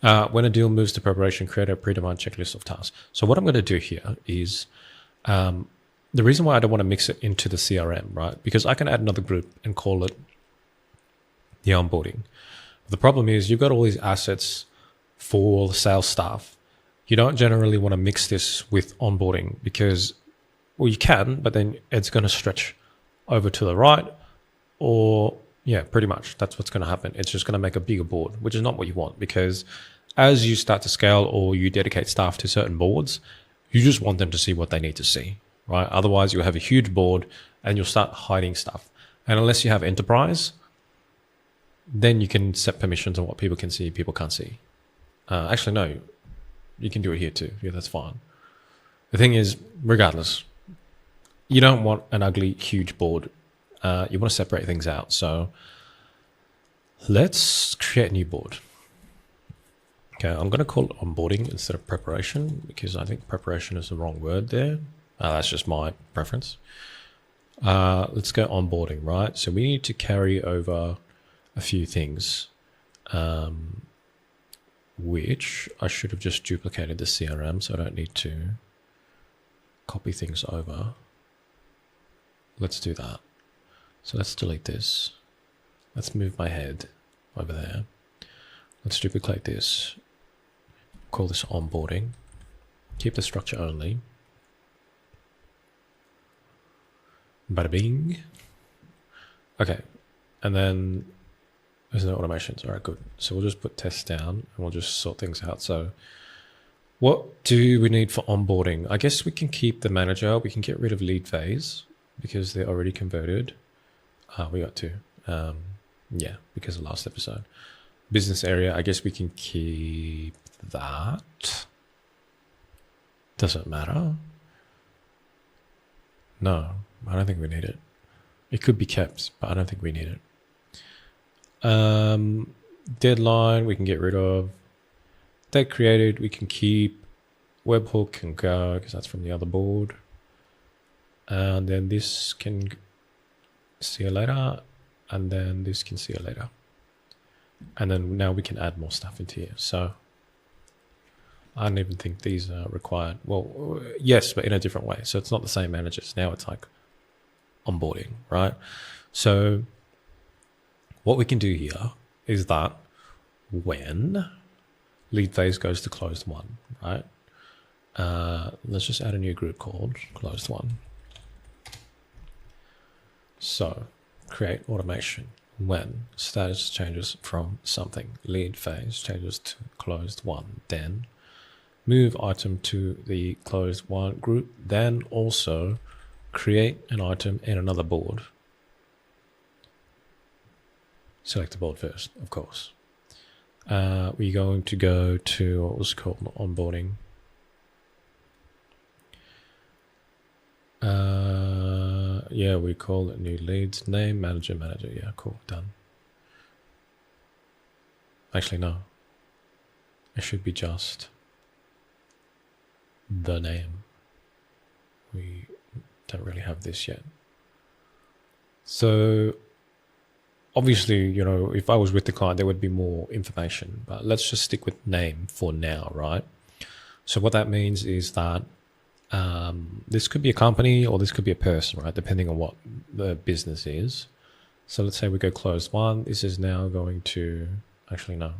When a deal moves to preparation, create a predefined checklist of tasks. So what I'm going to do here is the reason why I don't want to mix it into the CRM, right? Because I can add another group and call it the onboarding. The problem is you've got all these assets for sales staff. You don't generally want to mix this with onboarding because, well, you can, but then it's going to stretch over to the right or, yeah, pretty much that's what's going to happen. It's just going to make a bigger board, which is not what you want because as you start to scale or you dedicate staff to certain boards, you just want them to see what they need to see, right? Otherwise, you'll have a huge board and you'll start hiding stuff. And unless you have enterprise, then you can set permissions on what people can see, people can't see. Actually, no, you can do it here too. Yeah, that's fine. The thing is, regardless, you don't want an ugly, huge board. You want to separate things out. So let's create a new board. Okay, I'm going to call it onboarding instead of preparation because I think preparation is the wrong word there. That's just my preference. Let's go onboarding, right? So we need to carry over a few things, which I should have just duplicated the CRM, so I don't need to copy things over. Let's do that. So let's delete this. Let's move my head over there. Let's duplicate this. Call this onboarding. Keep the structure only. Bada bing. Okay. And then there's no automations. All right, good. So we'll just put tests down and we'll just sort things out. So what do we need for onboarding? I guess we can keep the manager. We can get rid of lead phase because they're already converted. We got to, because of last episode. Business area, I guess we can keep that. Doesn't matter. No, I don't think we need it. It could be kept, but I don't think we need it. Deadline, we can get rid of. Date created, we can keep. Webhook can go because that's from the other board. And then this can see you later, and then this can see you later. And then now we can add more stuff into here. So I don't even think these are required. Well, yes, but in a different way. So it's not the same managers. Now it's like onboarding, right? So what we can do here is that when lead phase goes to closed one, right? Let's just add a new group called closed one. So create automation when status changes from something. Lead phase changes to closed one. Then move item to the closed one group. Then also create an item in another board. Select the board first, of course. We're going to go to what was called onboarding. We call it new leads, name, manager. Yeah, cool, done. Actually, no. It should be just the name. We don't really have this yet. So obviously, if I was with the client, there would be more information, but let's just stick with name for now, right? So what that means is that this could be a company or this could be a person, right? Depending on what the business is. So let's say we go closed one. This is now going to, actually, no,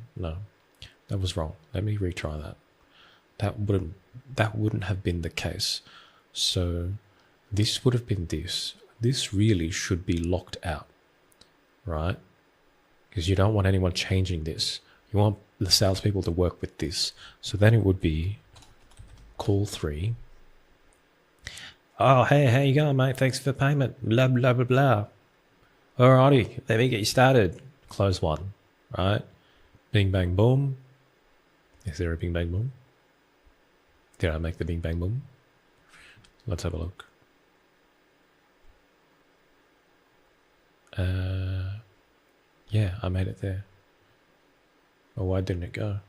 that was wrong. Let me retry that. That wouldn't have been the case. So this would have been this. This really should be locked out, right? Because you don't want anyone changing this. You want the salespeople to work with this. So then it would be call 3. Oh, hey, how you going, mate? Thanks for payment. Blah, blah, blah, blah. Alrighty, let me get you started. Close 1, right? Bing, bang, boom. Is there a bing, bang, boom? Did I make the bing, bang, boom? Let's have a look. Yeah, I made it there. Oh, why didn't it go?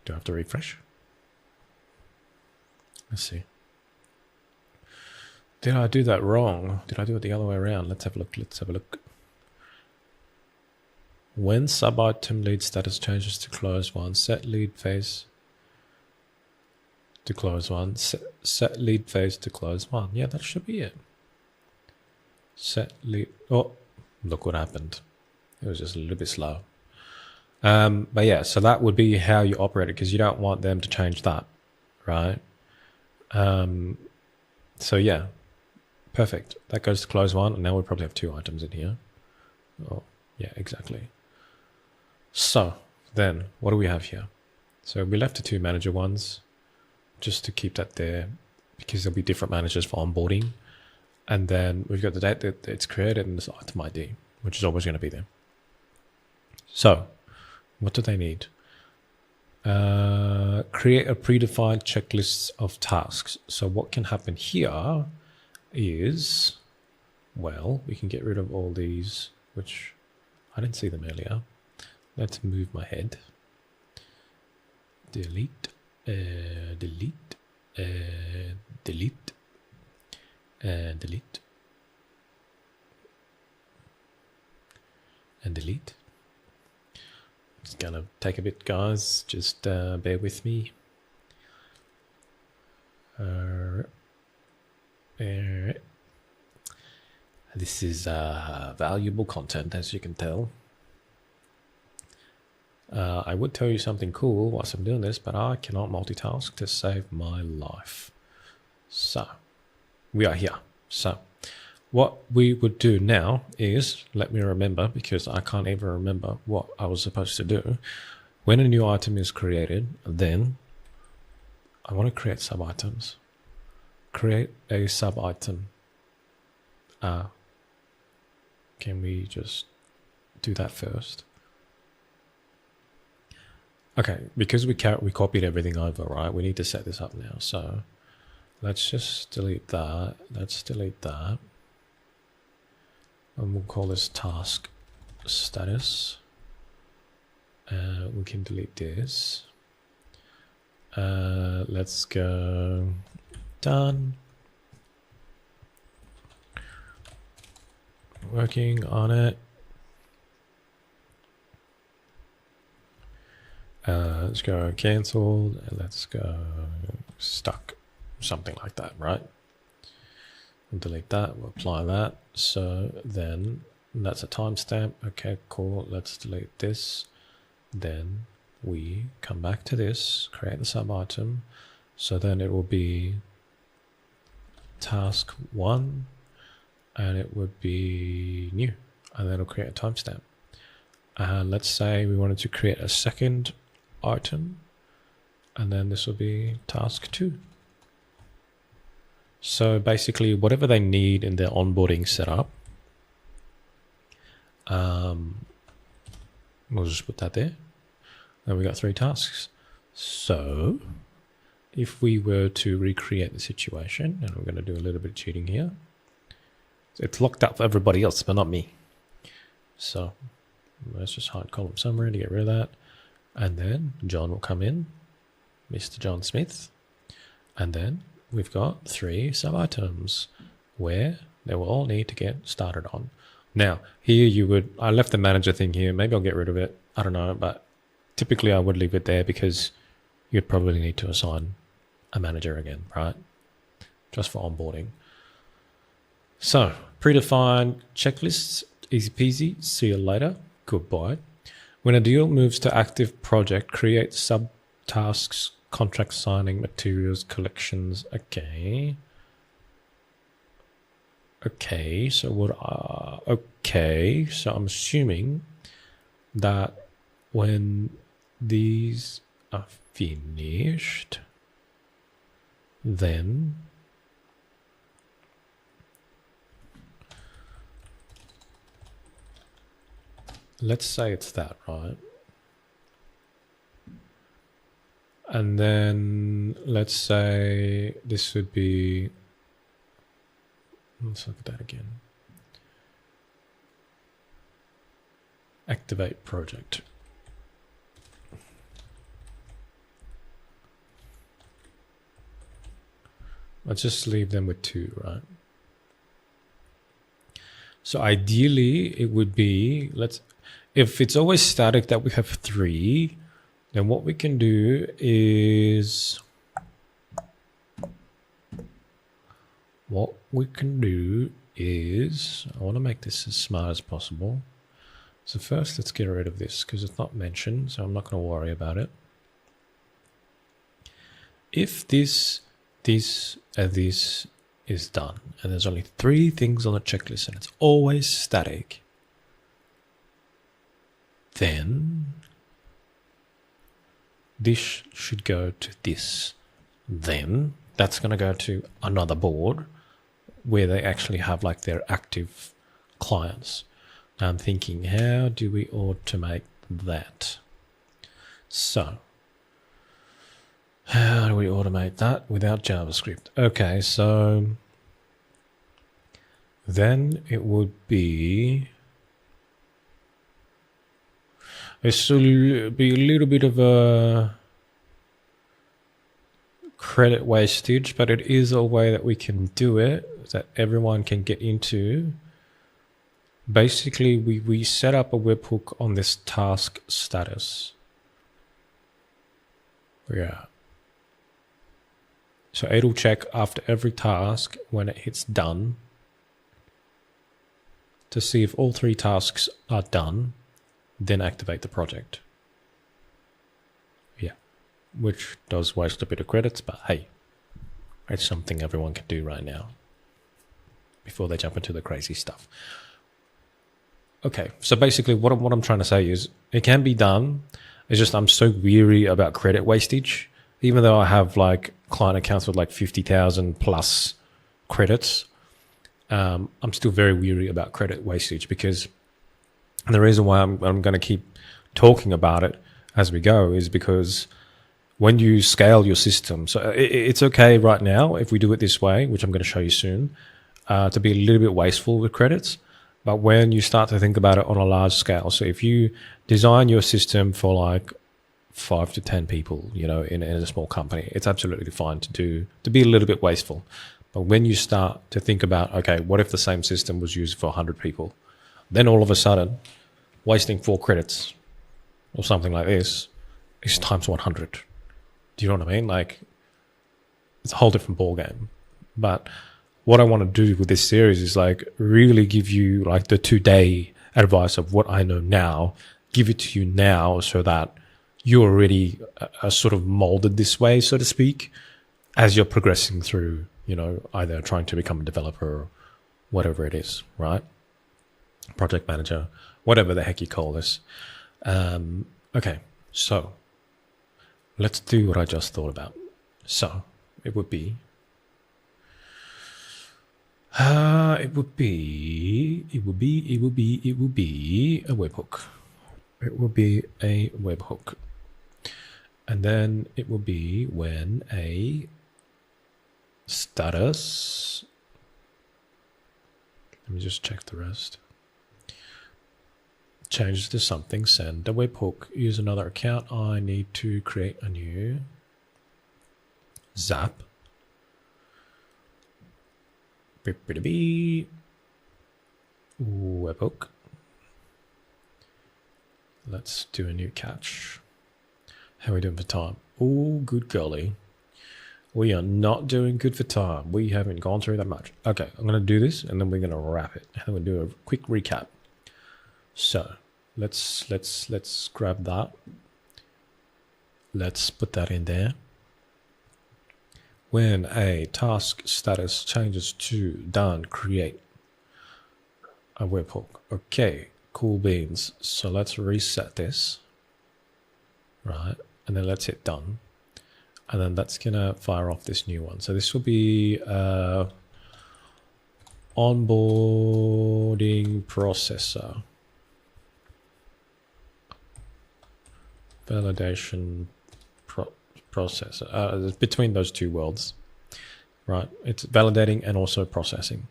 Do I have to refresh? Let's see. Did I do that wrong? Did I do it the other way around? Let's have a look. Let's have a look. When sub-item lead status changes to close 1, set lead phase to close 1. Set lead phase to close 1. Yeah, that should be it. Set lead. Oh, look what happened. It was just a little bit slow. But yeah, so that would be how you operate it, because you don't want them to change that, right? So yeah, perfect. That goes to close 1, and now we probably have 2 items in here. Oh, yeah, exactly. So then what do we have here? So we left the 2 manager ones just to keep that there, because there'll be different managers for onboarding. And then we've got the date that it's created and this item ID, which is always going to be there. So what do they need? Create a predefined checklist of tasks. So what can happen here is, well, we can get rid of all these, which I didn't see them earlier. Let's move my head. Delete, delete, delete, and delete, and delete. It's gonna take a bit, guys. Just bear with me. This is valuable content, as you can tell. I would tell you something cool whilst I'm doing this, but I cannot multitask to save my life. So we are here. So what we would do now is, let me remember, because I can't even remember what I was supposed to do. When a new item is created, then I want to create sub items. Create a sub item. Can we just do that first? Okay, because we copied everything over, right? We need to set this up now. So let's just delete that. Let's delete that. And we'll call this task status. We can delete this. Let's go done. Working on it. Let's go cancelled, and let's go stuck, something like that, right? We'll delete that, we'll apply that. So then that's a timestamp. Okay, cool. Let's delete this. Then we come back to this, create the sub item. So then it will be task 1, and it would be new, and then it'll create a timestamp. And let's say we wanted to create a second item, and then this will be task 2. So basically whatever they need in their onboarding setup, we'll just put that there. Then we got 3 tasks. So if we were to recreate the situation, and we're going to do a little bit of cheating here, it's locked up for everybody else but not me. So let's just hide column summary to get rid of that. And then John will come in, Mr. John Smith. And then we've got 3 sub items where they will all need to get started on. Now, here I left the manager thing here. Maybe I'll get rid of it. I don't know, but typically I would leave it there because you'd probably need to assign a manager again, right? Just for onboarding. So, predefined checklists, easy peasy, see you later, goodbye. When a deal moves to active project, create sub-tasks, contract signing, materials, collections. Okay. Okay, so so I'm assuming that when these are finished, then let's say it's that, right? And then let's say this would be, let's look at that again. Activate project. Let's just leave them with 2, right? So ideally it would be, if it's always static that we have 3, then what we can do is, I want to make this as smart as possible. So first let's get rid of this because it's not mentioned, so I'm not going to worry about it. If this and this is done, and there's only 3 things on the checklist and it's always static, then this should go to this. Then that's going to go to another board where they actually have like their active clients. Now I'm thinking, how do we automate that? So how do we automate that without JavaScript? Okay, so then it would be, it will be a little bit of a credit wastage, but it is a way that we can do it that everyone can get into. Basically, we set up a webhook on this task status. Yeah. So it'll check after every task when it hits done to see if all 3 tasks are done, then activate the project. Yeah, which does waste a bit of credits, but hey, it's something everyone can do right now before they jump into the crazy stuff. Okay, so basically what I'm trying to say is it can be done. It's just I'm so weary about credit wastage. Even though I have like client accounts with like 50,000 plus credits, I'm still very weary about credit wastage because, and the reason why I'm going to keep talking about it as we go is because when you scale your system, so it's okay right now if we do it this way, which I'm going to show you soon, to be a little bit wasteful with credits. But when you start to think about it on a large scale, so if you design your system for like 5 to 10 people, you know, in a small company, it's absolutely fine to be a little bit wasteful. But when you start to think about, okay, what if the same system was used for 100 people? Then all of a sudden, wasting 4 credits or something like this is times 100. Do you know what I mean? Like, it's a whole different ball game. But what I want to do with this series is like really give you like the 2-day advice of what I know now, give it to you now so that you already are sort of molded this way, so to speak, as you're progressing through, you know, either trying to become a developer or whatever it is, right? Project manager, whatever the heck you call this. Okay, so let's do what I just thought about. So it would be a webhook. It will be a webhook. And then it will be when a status, let me just check the rest, changes to something, send a webhook, use another account. I need to create a new zap. Webhook. Let's do a new catch. How are we doing for time? Oh, good golly. We are not doing good for time. We haven't gone through that much. Okay, I'm going to do this and then we're going to wrap it. And then we'll do a quick recap. So let's grab that. Let's put that in there. When a task status changes to done, create a webhook. Okay, cool beans. So let's reset this. Right, and then let's hit done. And then that's gonna fire off this new one. So this will be onboarding processor. Validation processor. Between those two worlds, right? It's validating and also processing.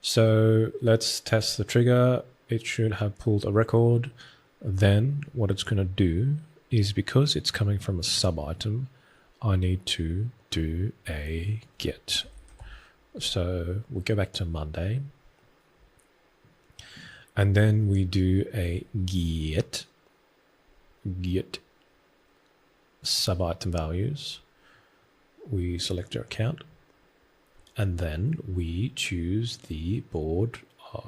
So let's test the trigger. It should have pulled a record. Then what it's going to do is, because it's coming from a sub item, I need to do a get. So we'll go back to Monday. And then we do a get sub item values. We select your account. And then we choose the board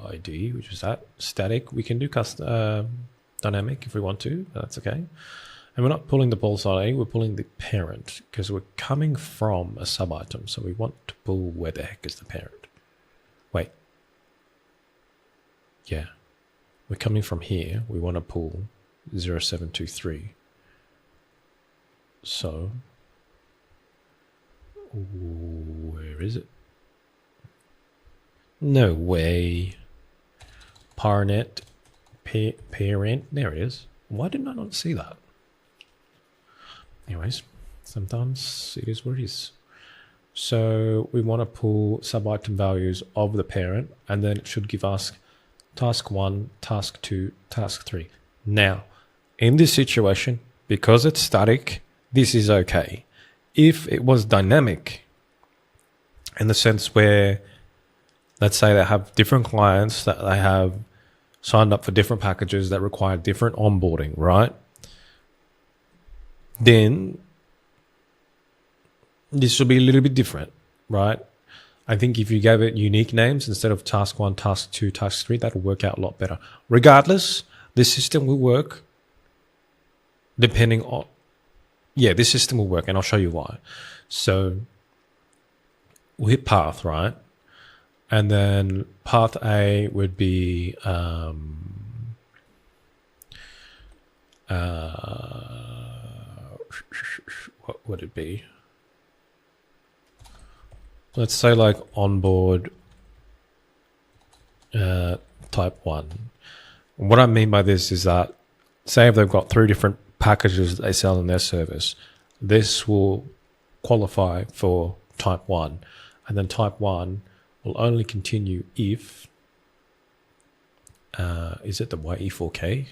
ID, which is that static. We can do dynamic if we want to, but that's okay. And we're not pulling the pulse ID, we're pulling the parent because we're coming from a sub item. So we want to pull where the heck is the parent. Wait. Yeah. We're coming from here. We want to pull 0723. So where is it? No way. Parnet parent. There it is. Why did I not see that? Anyways, sometimes it is what it is. So we want to pull sub item values of the parent, and then it should give us task 1, task 2, task 3. Now, in this situation, because it's static, this is okay. If it was dynamic, in the sense where, let's say they have different clients that they have signed up for different packages that require different onboarding, right? Then this will be a little bit different, right? I think if you gave it unique names instead of task 1, task 2, task 3, that will work out a lot better. Regardless, this system will work depending on, this system will work, and I'll show you why. So we'll hit path, right? And then path A would be what would it be? Let's say like onboard type 1. What I mean by this is that, say if they've got 3 different packages that they sell in their service, this will qualify for type 1. And then type 1 will only continue if, is it the YE4K?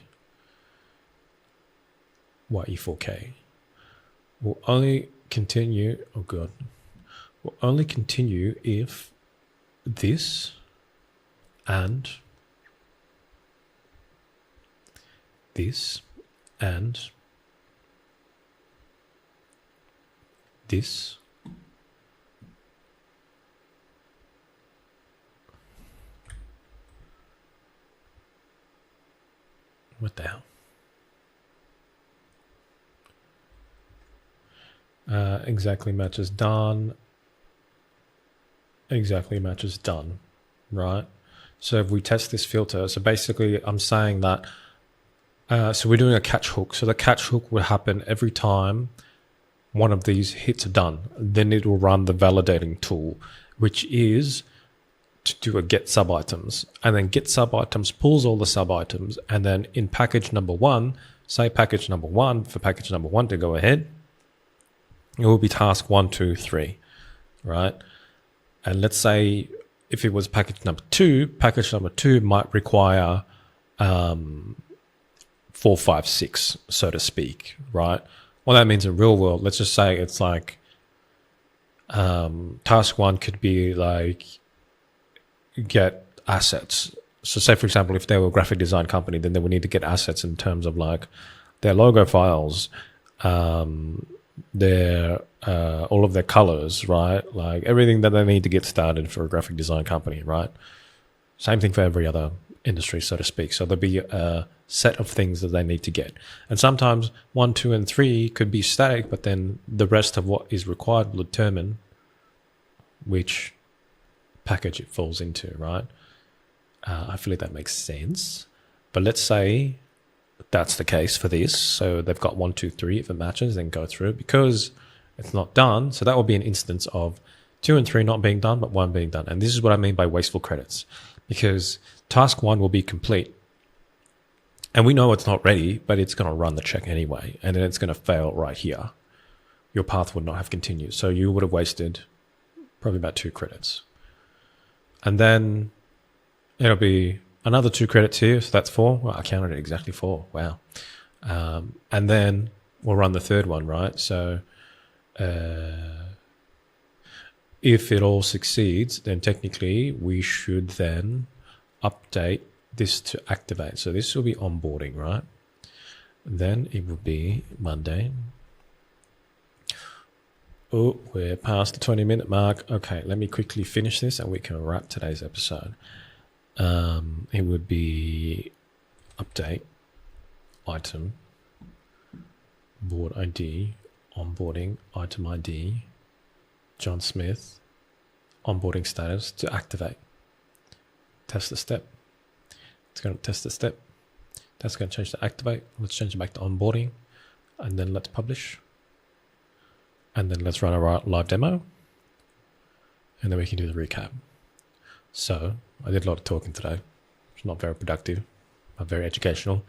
YE4K. Will only continue, oh god, will only continue if this and this and this what the hell? Exactly matches done. Exactly matches done, right? So if we test this filter, so basically I'm saying that, so we're doing a catch hook. So the catch hook will happen every time one of these hits are done. Then it will run the validating tool, which is to do a get sub items, and then get sub items pulls all the sub items, and then in package number 1, say package number 1, for package number 1 to go ahead, it will be task 1, 2, 3, right? And let's say if it was package number 2 might require 4, 5, 6, so to speak, right? What that means in real world, let's just say it's like task 1 could be like get assets. So say for example, if they were a graphic design company, then they would need to get assets in terms of like their logo files, their all of their colors, right? Like everything that they need to get started for a graphic design company, right? Same thing for every other industry, so to speak. So there'll be a set of things that they need to get. And sometimes 1, 2, and 3 could be static, but then the rest of what is required will determine which package it falls into, right? I feel like that makes sense. But let's say that's the case for this. So they've got 1, 2, 3. If it matches, then go through it. Because it's not done. So that will be an instance of 2 and 3 not being done, but 1 being done. And this is what I mean by wasteful credits, because task 1 will be complete. And we know it's not ready, but it's going to run the check anyway. And then it's going to fail right here. Your path would not have continued. So you would have wasted probably about 2 credits. And then it'll be another 2 credits here. So that's 4. Well, I counted it exactly 4. Wow. And then we'll run the third one, right? So if it all succeeds, then technically we should then update this to activate. So this will be onboarding, right? Then it will be Monday. Oh, we're past the 20-minute mark. Okay, let me quickly finish this and we can wrap today's episode. It would be update, item, board ID, onboarding, item ID, John Smith, onboarding status to activate. Test the step. It's going to test the step. That's going to change to activate. Let's change it back to onboarding. And then let's publish. And then let's run a live demo. And then we can do the recap. So I did a lot of talking today. It's not very productive, but very educational.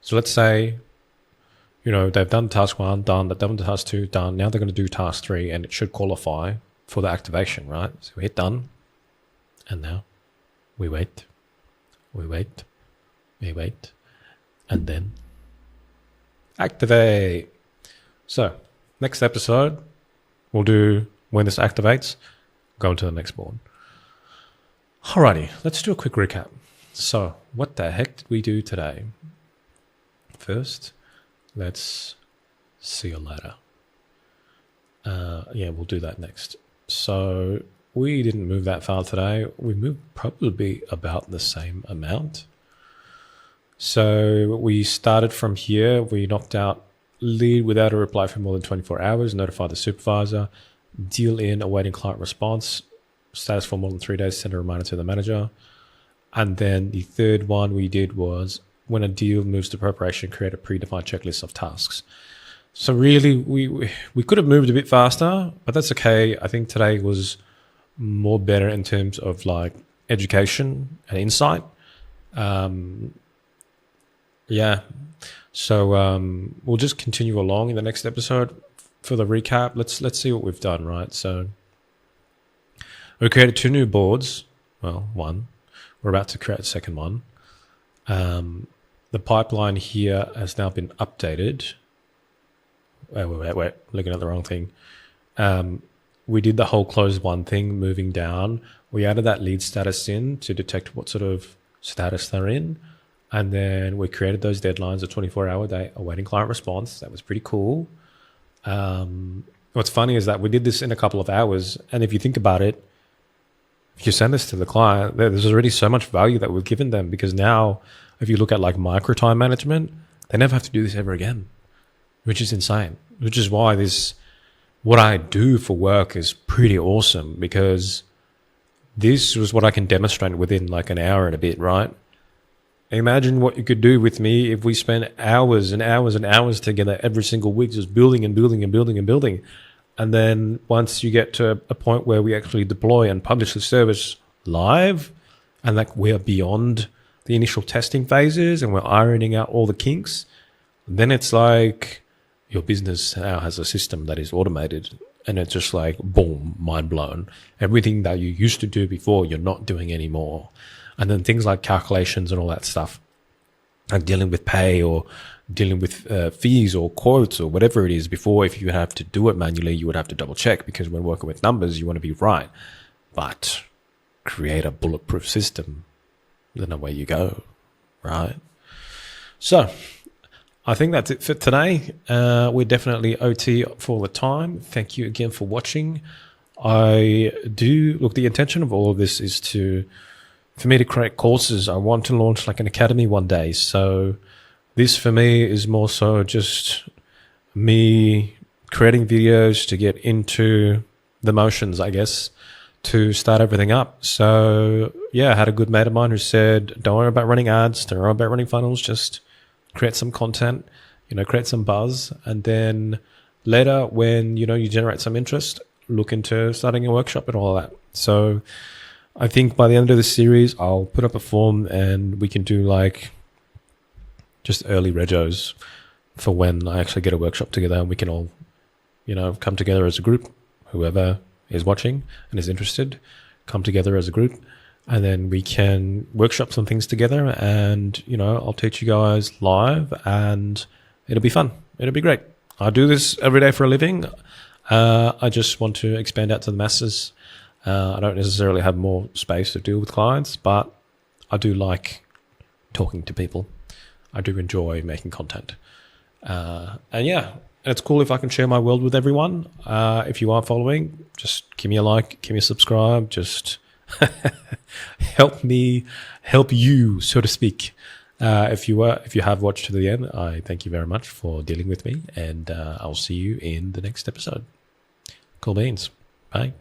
So let's say, they've done task 1, done. They've done task 2, done. Now they're going to do task 3, and it should qualify for the activation, right? So we hit done. And now we wait. We wait. We wait. And then activate. So next episode, we'll do when this activates, go into the next board. Alrighty, let's do a quick recap. So what the heck did we do today? First, let's see you later. Yeah, we'll do that next. So we didn't move that far today. We moved probably about the same amount. So we started from here. We knocked out lead without a reply for more than 24 hours, notify the supervisor, deal in awaiting client response, status for more than 3 days, send a reminder to the manager. And then the third one we did was when a deal moves to preparation, create a predefined checklist of tasks. So really, we could have moved a bit faster, but that's okay. I think today was more better in terms of like education and insight. Yeah. So we'll just continue along in the next episode for the recap. Let's see what we've done, right? So we created 2 new boards. Well, 1. We're about to create a second one. The pipeline here has now been updated. Wait, looking at the wrong thing. We did the whole close one thing, moving down. We added that lead status in to detect what sort of status they're in. And then we created those deadlines, a 24-hour day, awaiting client response. That was pretty cool. What's funny is that we did this in a couple of hours. And if you think about it, if you send this to the client, there's already so much value that we've given them, because now if you look at like micro time management, they never have to do this ever again, which is insane, which is why what I do for work is pretty awesome, because this was what I can demonstrate within like an hour and a bit, right? Imagine what you could do with me if we spent hours and hours and hours together every single week, just building and building and building and building. And then once you get to a point where we actually deploy and publish the service live, and like we're beyond the initial testing phases and we're ironing out all the kinks, then it's like your business now has a system that is automated, and it's just like, boom, mind blown. Everything that you used to do before, you're not doing anymore. And then things like calculations and all that stuff, like dealing with pay or dealing with fees or quotes or whatever it is. Before, if you have to do it manually, you would have to double check, because when working with numbers, you want to be right. But create a bulletproof system, then away you go, right? So I think that's it for today. We're definitely OT for the time. Thank you again for watching. The intention of all of this is for me to create courses. I want to launch like an academy one day. So this for me is more so just me creating videos to get into the motions, I guess, to start everything up. So yeah, I had a good mate of mine who said, don't worry about running ads, don't worry about running funnels, just create some content, create some buzz, and then later, when you generate some interest, look into starting a workshop and all that. So I think by the end of this series, I'll put up a form and we can do like just early regos for when I actually get a workshop together, and we can all, come together as a group. Whoever is watching and is interested, come together as a group, and then we can workshop some things together, and I'll teach you guys live, and it'll be fun. It'll be great. I do this every day for a living. I just want to expand out to the masses. I don't necessarily have more space to deal with clients, but I do like talking to people. I do enjoy making content. And yeah, it's cool if I can share my world with everyone. If you are following, just give me a like, give me a subscribe, just help you, so to speak. If you have watched to the end, I thank you very much for dealing with me, and I'll see you in the next episode. Cool beans. Bye.